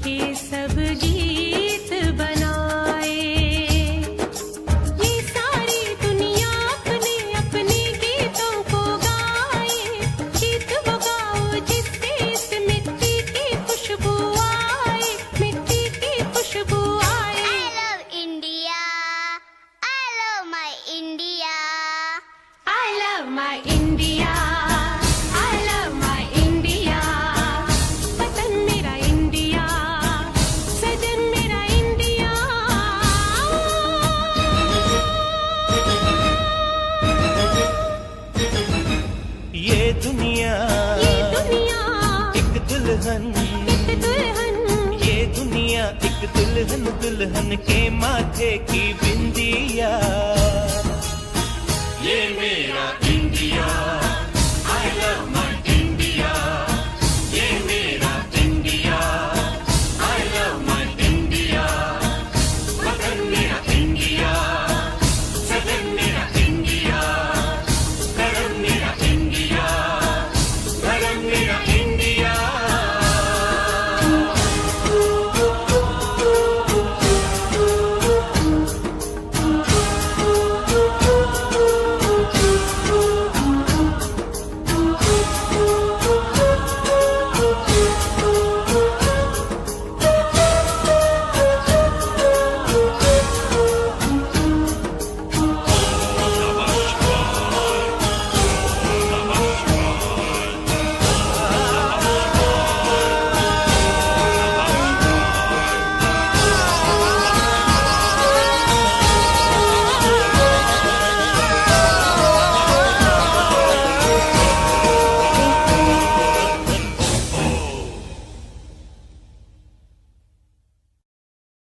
के सब गीत बनाए। ये सारी दुनिया अपने अपने गीतों को गाए। गीत वो गाओ जिससे इस मिट्टी की खुशबू आए। मिट्टी की खुशबू आए। I love India I love my India I love my India, I love my India। वतन मेरा इंडिया, सजन मेरा इंडिया। ये दुनिया ये दुनिया एक दुल्हन, एक दुल्हन। ये दुनिया एक दुल्हन, दुल्हन के माथे की बिंदिया। ये मेरा India, I love my India. ये मेरा India, I love my India. वतन मेरा इंडिया, सजन मेरा इंडिया। धर्म मेरा इंडिया, धर्म मेरा इंडिया।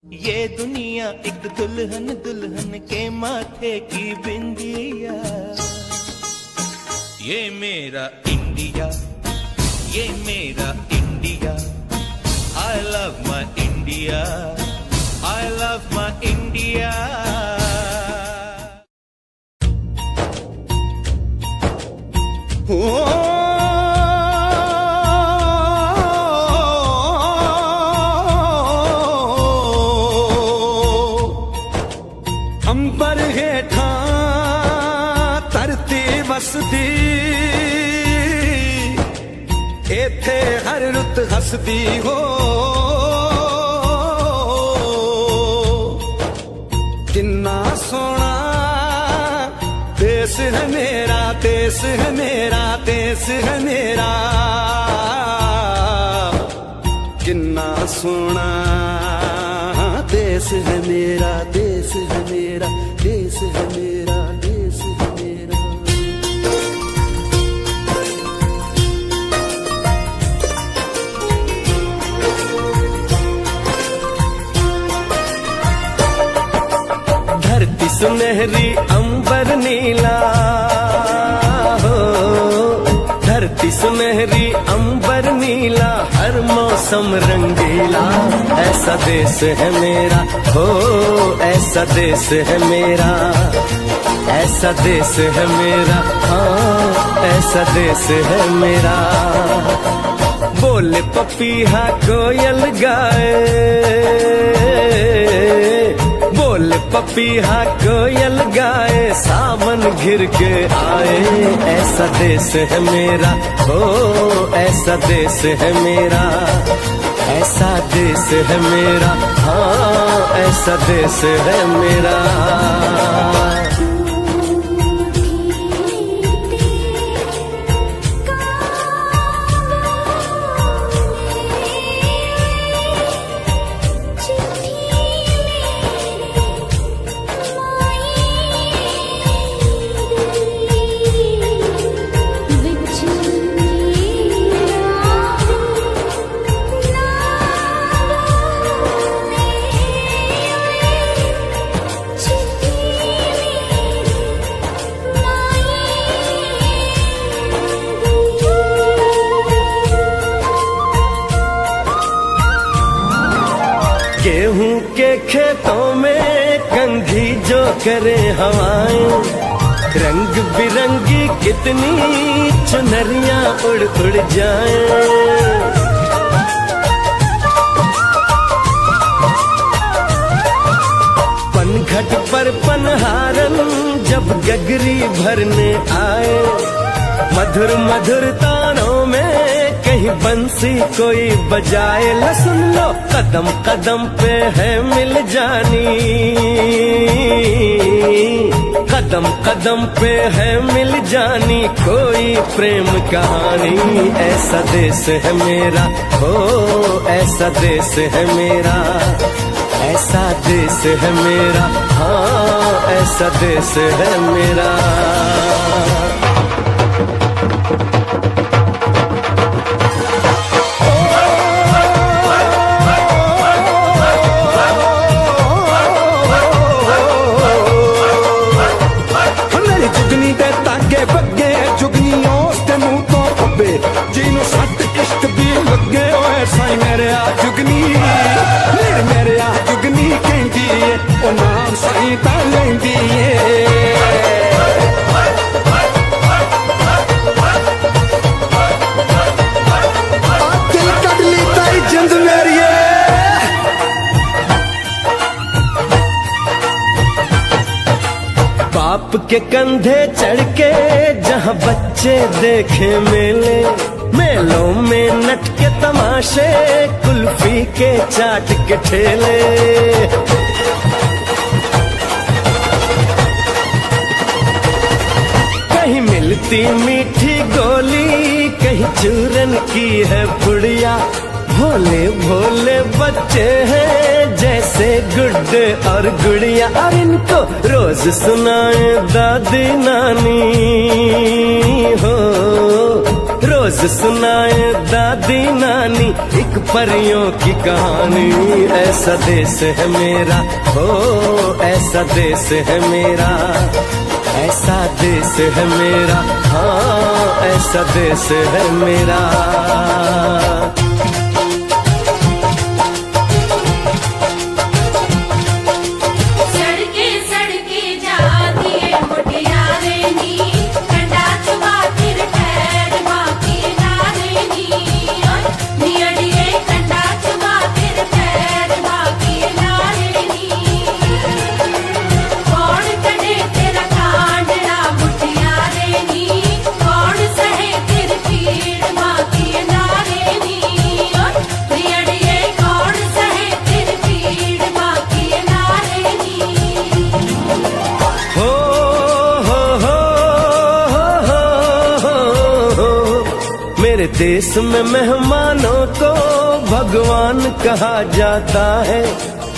ये दुनिया एक दुल्हन, दुल्हन के माथे की बिंदिया। ये मेरा इंडिया, ये मेरा India. I love my India, I love my India. अंबर हेठा धरती वसदी, एथे हर रुत हसदी हो। किन्ना सोना देश है मेरा, देश है मेरा, देश है मेरा। किन्ना सोना देश है मेरा, देश है मेरा, देश है मेरा, देश है मेरा। धरती सुनहरी अंबर नीला हो, धरती सुनहरी अंबर नीला, हर मौसम रंगीला। ऐसा देश है मेरा हो, ऐसा देश है मेरा, ऐसा देश है मेरा, हाँ ऐसा देश है मेरा। बोले पपीहा कोयल गाए, बोले पपीहा कोयल गाए, सावन घिर के आए। ऐसा देश है मेरा हो, ऐसा देश है मेरा, ऐसा देश है मेरा, हाँ ऐसा देश है मेरा। गेहूं के खेतों में कंघी जो करे हवाएं, रंग बिरंगी कितनी चुनरियां उड़ उड़ जाएं। पनघट पर पनहारन जब गगरी भरने आए, मधुर मधुर तानों में कहीं बंसी कोई बजाए। ल सुन लो कदम कदम पे है मिल जानी, कदम कदम पे है मिल जानी कोई प्रेम कहानी। ऐसा देश है मेरा हो, ऐसा देश है मेरा, ऐसा देश है मेरा, हाँ ऐसा देश है मेरा। ਜਿਹਨੂੰ ਸੱਟ ਇਸ਼ਕ ਦੀ ਲੱਗੇ ਓਏ ਸਾਈ ਮੇਰੇ ਆ ਜੁਗਨੀ, ਮੇਰੇ ਆ ਜੁਗਨੀ ਕਹਿੰਦੀ ਏ ਉਹ ਨਾਮ ਸਾਈ ਤਾਂ ਲੈਂਦੀ ਏ। ਦਿਲ ਕੱਢ ਲਈ ਤਾਈ ਜਿੰਦ ਮੇਰੀਏ। बाप के कंधे चढ़ के जहाँ बच्चे देखे मेले, मेलों में नट के तमाशे, कुल्फी के चाट के ठेले। कहीं मिलती मीठी गोली, कहीं चूरन की है पुड़िया। भोले भोले बच्चे हैं जैसे गुड्डे और गुड़िया, और इनको रोज सुनाए दादी नानी हो, रोज सुनाए दादी नानी एक परियों की कहानी। ऐसा देश है मेरा हो, ऐसा देश है मेरा, ऐसा देश है मेरा, हाँ ऐसा देश है मेरा। मेरे देश में मेहमानों को भगवान कहा जाता है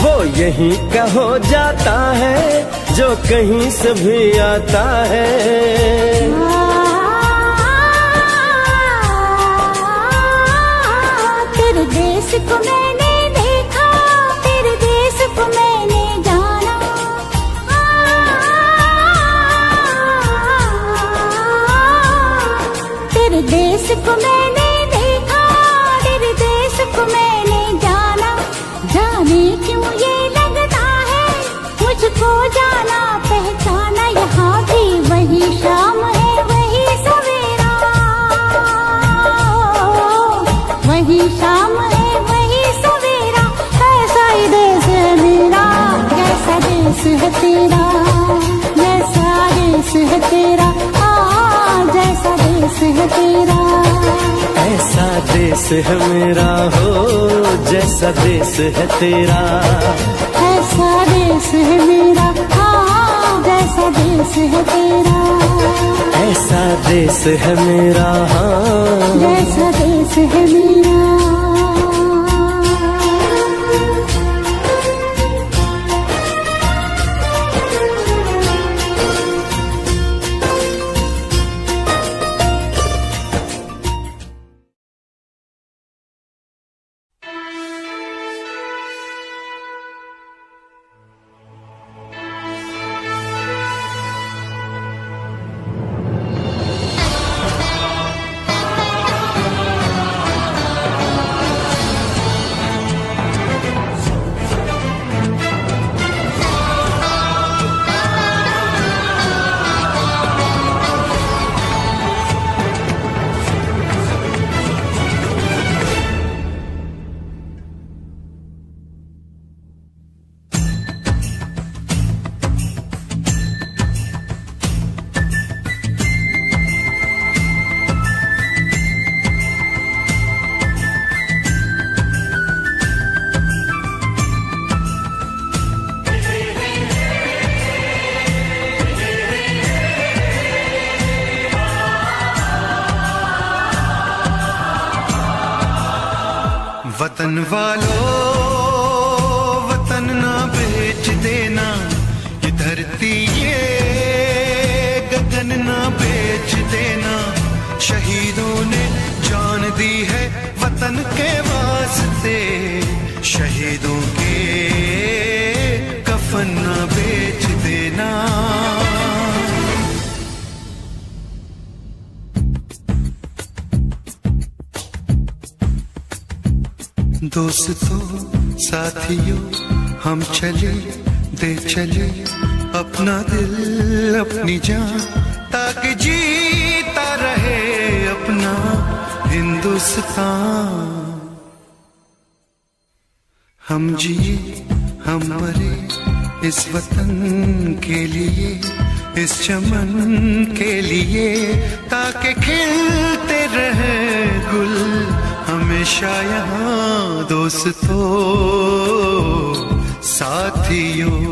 वो यहीं का हो जाता है जो कहीं से भी आता है। तेरे देश को मैंने देखा, तेरे देश को मैंने जाना। तेरे देश को मैंने देखा, तेरे देश को मैंने जाना। जाने क्यों ये लगता है मुझको जाना पहचाना। यहाँ भी वही शाम है वही सवेरा, वही शाम है वही सवेरा। ऐसा ही देश है मेरा, जैसा देश है तेरा, जैसा देश है तेरा, जैसा देश है तेरा। ऐसा देश है मेरा हो जैसा देश है तेरा। ऐसा देश है मेरा, जैसा देश है तेरा। ऐसा देश है मेरा जैसा देश है मेरा। वतन वालों वतन ना बेच देना, ये धरती ये गगन ना बेच देना। शहीदों ने जान दी है वतन के वास्ते, शहीदों के कफन ना बेच देना। दोस्तों साथियों हम चले दे चले अपना दिल अपनी जान, ताकि जीता रहे अपना हिंदुस्तान। हम जिए हम मरे इस वतन के लिए, इस चमन के लिए, ताकि खिलते रहे गुल हमेशा यहाँ। दोस्तों साथियों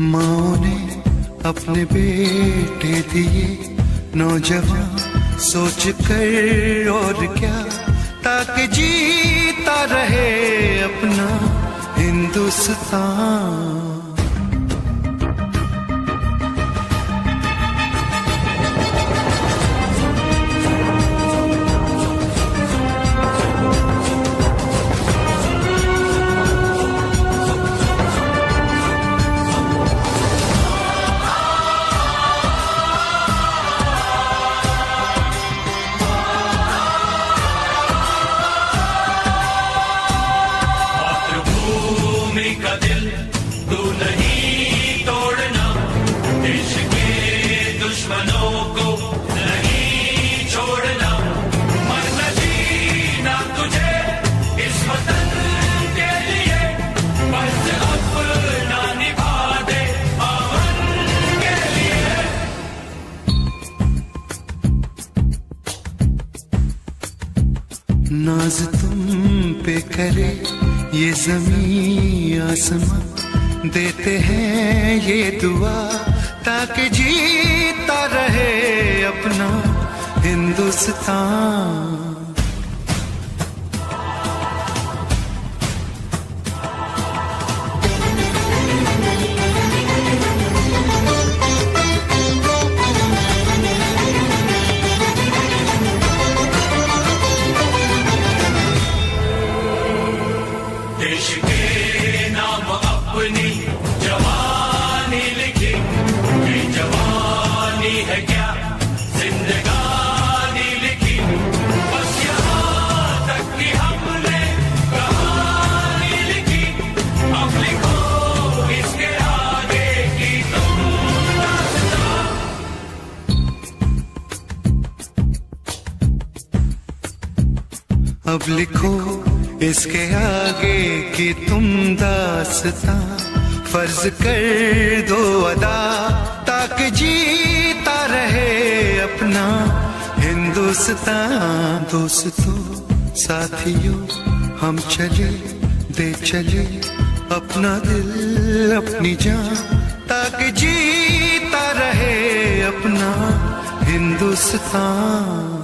माँ ने अपने बेटे दिए नौजवान सोच कर और क्या, ताकि जीता रहे अपना हिंदुस्तान। तू नहीं तोड़ना देश के दुश्मनों को नहीं छोड़ना, मरना जीना तुझे इस वतन के लिए, बस अपना निभा दे अमन के लिए। नाज तुम पे करे ये ज़मीं आसमां, देते हैं ये दुआ ताकि जीता रहे अपना हिंदुस्तान। देश के नाम अपनी जवानी लिखी, ये जवानी है क्या जिंदगानी लिखी, बस यहाँ तक कि हमने कहानी लिखी, अब लिखो इसके आगे की तुम दास्तां। अब लिखो इसके आगे की तुम दास्तां, फर्ज कर दो अदा ताकि जीता रहे अपना हिंदुस्तान। दोस्तों साथियों हम चले दे चले अपना दिल अपनी जान, ताकि जीता रहे अपना हिंदुस्तान।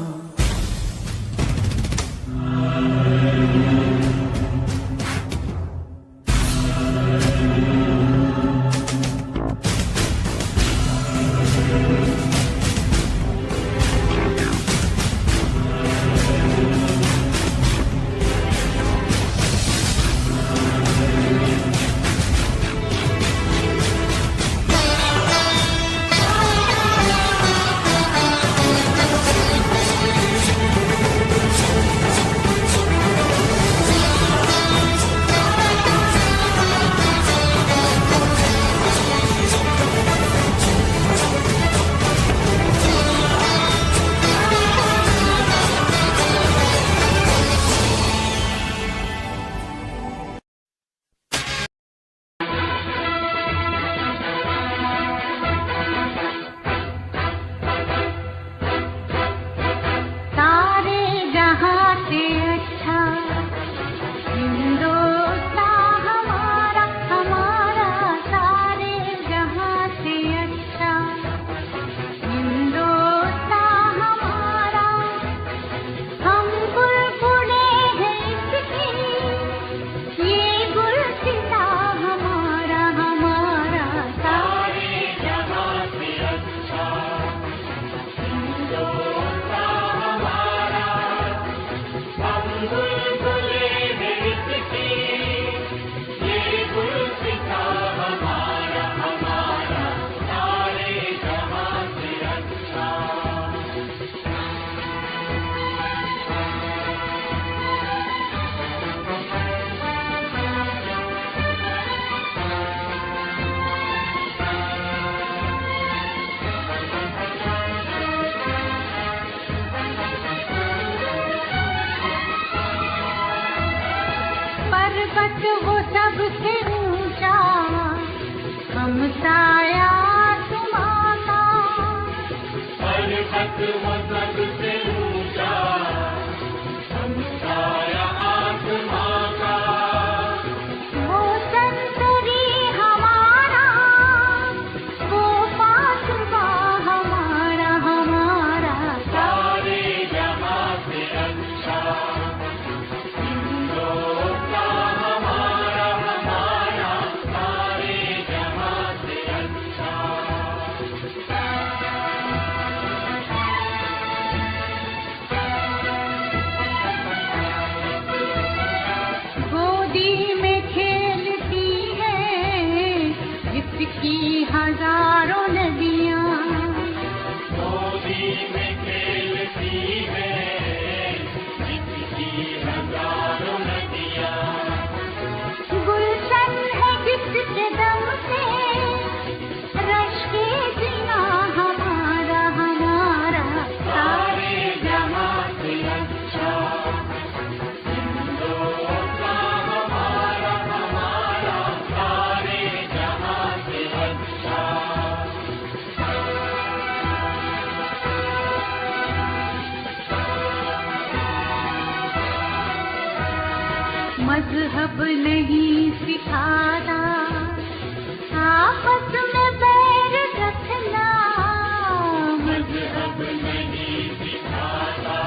पर्वत वो सबसे ऊंचा, हम साया तुम्हारा। पर्वत वो सबसे ऊंचा, हम साया तुम्हारा। वो संतरी हमारा, वो पासवा हमारा, हमारा सारे जहां से अच्छा। की हजारों नदियाँ गोदी में खेलती है, जिसकी हजारों नदियाँ। गुलशन है जिसके दम मजहब नहीं सिखाता, आपस में बैर रखना मजहब नहीं सिखाता,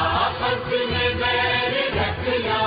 आपस में बैर रखना।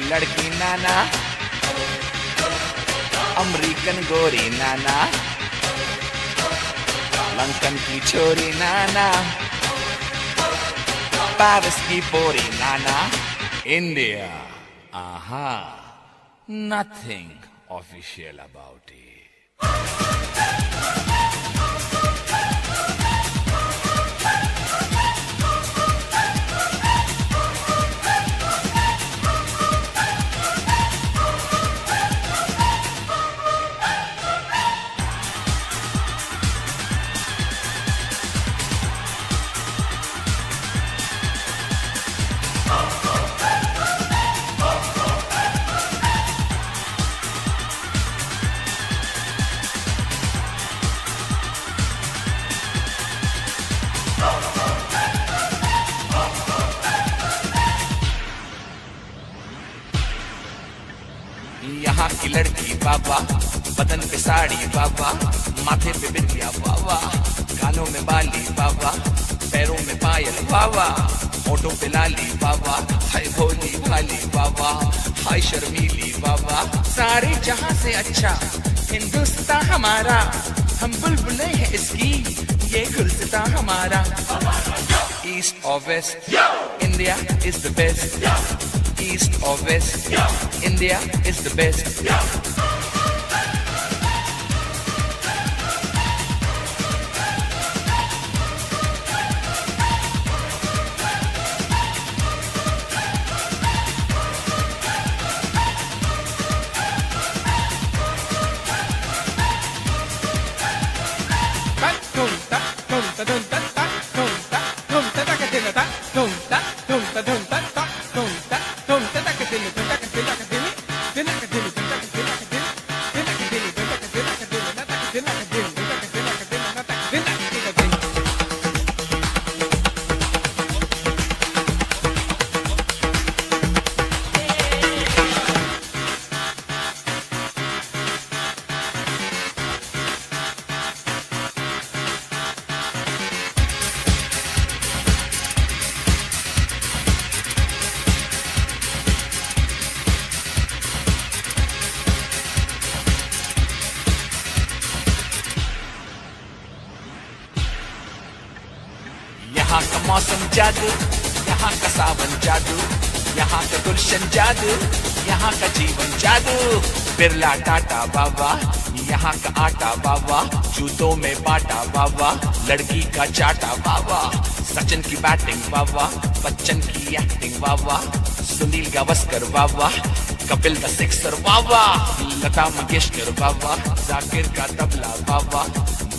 लड़की नाना, अमेरिकन गोरी नाना, लंकन की छोरी नाना, पेरिस की पोरी नाना, India, aha, nothing official about it. यहाँ की लड़की बाबा, बदन पे साड़ी बाबा, माथे पे बिंदिया बाबा, कानों में बाली बाबा, पैरों में पायल बाबा, होठों पे लाली बाबा, हाय भोली भाली बाबा, हाय शर्मीली बाबा। सारे जहां से अच्छा हिंदुस्तान हमारा, हम बुलबुलें हैं इसकी, ये गुलसिता हमारा। ईस्ट और west, India is the best. East or west, India is the best. यहाँ का मौसम जादू, यहाँ का सावन जादू, यहाँ का गुलशन जादू, यहाँ का जीवन जादू। बिरला टाटा बाबा, यहाँ का आटा बाबा, जूतों में बाटा बाबा, लड़की का चाटा बाबा, सचिन की बैटिंग बाबा, बच्चन की एक्टिंग बाबा, सुनील गावस्कर बाबा, कपिल द सिक्सर बाबा, लता मंगेशकर बाबा, जाकिर का तबला बाबा,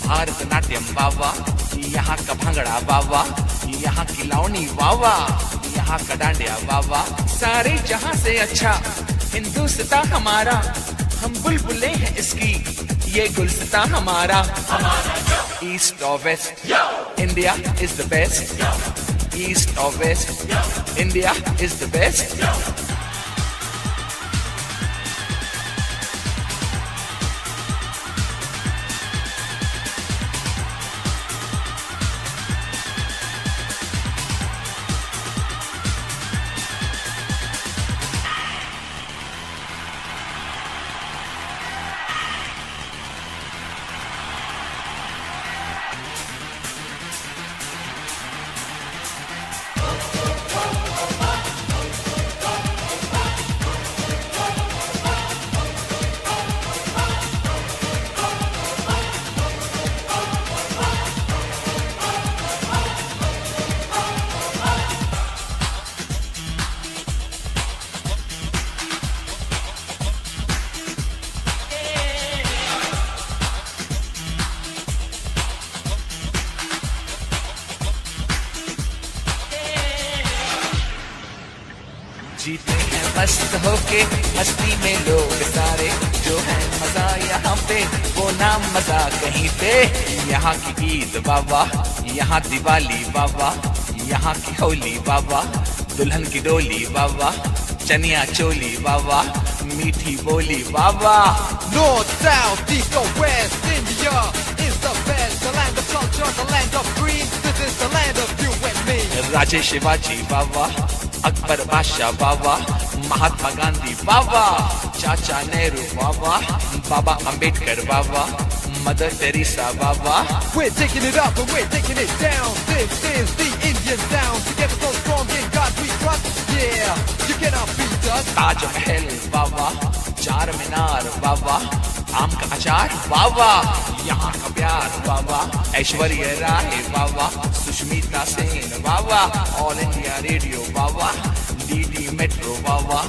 भारतनाट्यम बाबा, यहाँ का भंगड़ा बाबा, यहाँ की लावनी बाबा, यहाँ का डांडिया बाबा। सारे जहां से अच्छा हिंदुस्तान हमारा, हम बुलबुलें हैं इसकी, ये गुलसिता हमारा। ईस्ट और west, India is the best. East और west, India is the best. जीते हैं मस्त होके मस्ती में लोग सारे, जो है मजा यहाँ पे वो ना मजा कहीं पे। यहाँ की ईद बाबा, यहाँ दिवाली बाबा, यहाँ की होली बाबा, दुल्हन की डोली बाबा, चनिया चोली बाबा, मीठी बोली बाबा। North, south, east or west, India is the best. The land of culture, the land of green. This is the land of you and me. राजे शिवाजी बाबा, अकबर बादशाह बाबा, महात्मा गांधी बाबा, चाचा नेहरू बाबा, बाबा अंबेडकर बाबा, मदर टेरेसा बाबा। We're taking it up and we're taking it down. This is the Indian sound. Together so strong in God we trust. Yeah, you cannot beat us. Taj Mahal बाबा, Charminar बाबा, आम का अचार बाबा, यहाँ का प्यार बाबा, ऐश्वर्या राय बाबा, सुष्मिता सेन बाबा, ऑल इंडिया रेडियो बाबा, DD metro बाबा,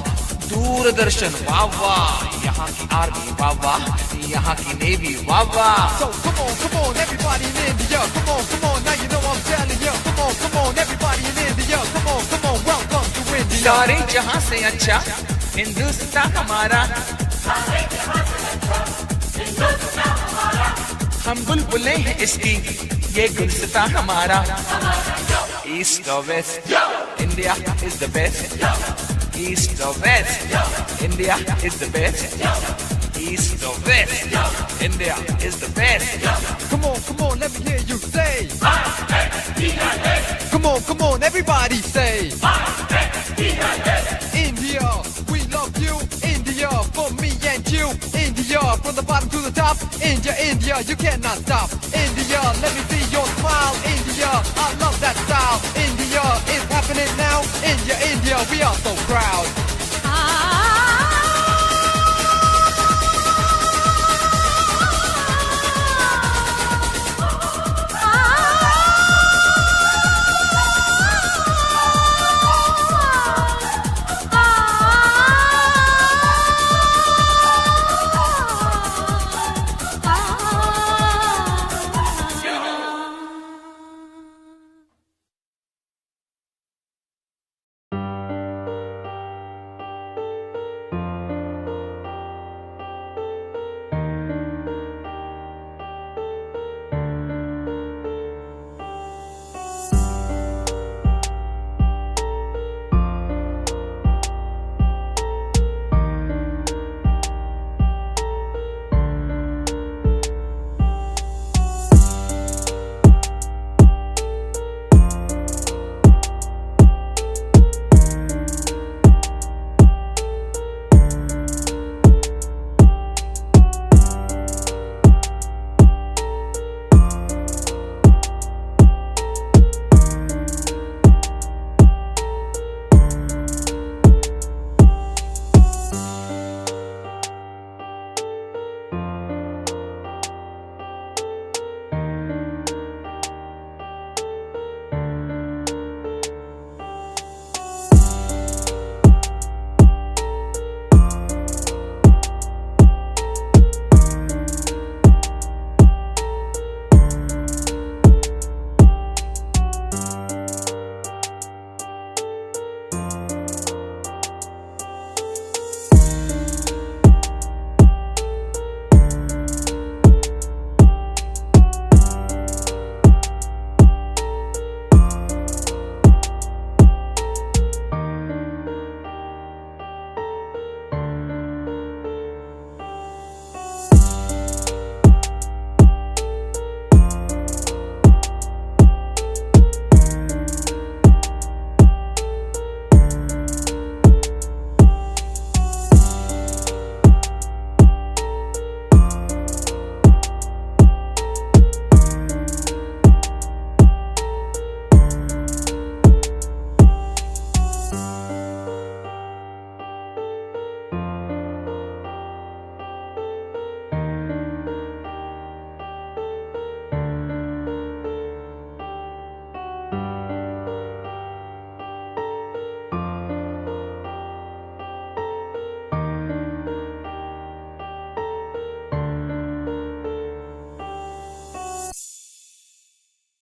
दूरदर्शन बाबा, यहाँ की army बाबा, यहाँ की navy Baba. So come on, everybody in India. Come on, now you know I'm telling you. Come on, everybody in India. Come on, welcome to India. सारे जहाँ से अच्छा हिंदुस्तान हमारा, हम बुलबुले हैं इसकी, ये गुलस्तान हमारा। ईस्ट और west, India is the best. East और west, India is the best. East or west, India is the best. Come on, let me hear you say. Come on, everybody say. India, we love you. India, for me and you. India, from the bottom to the top. India, you cannot stop. India, let me see your smile. India, I love that style. India, it's happening now. India, we are so proud.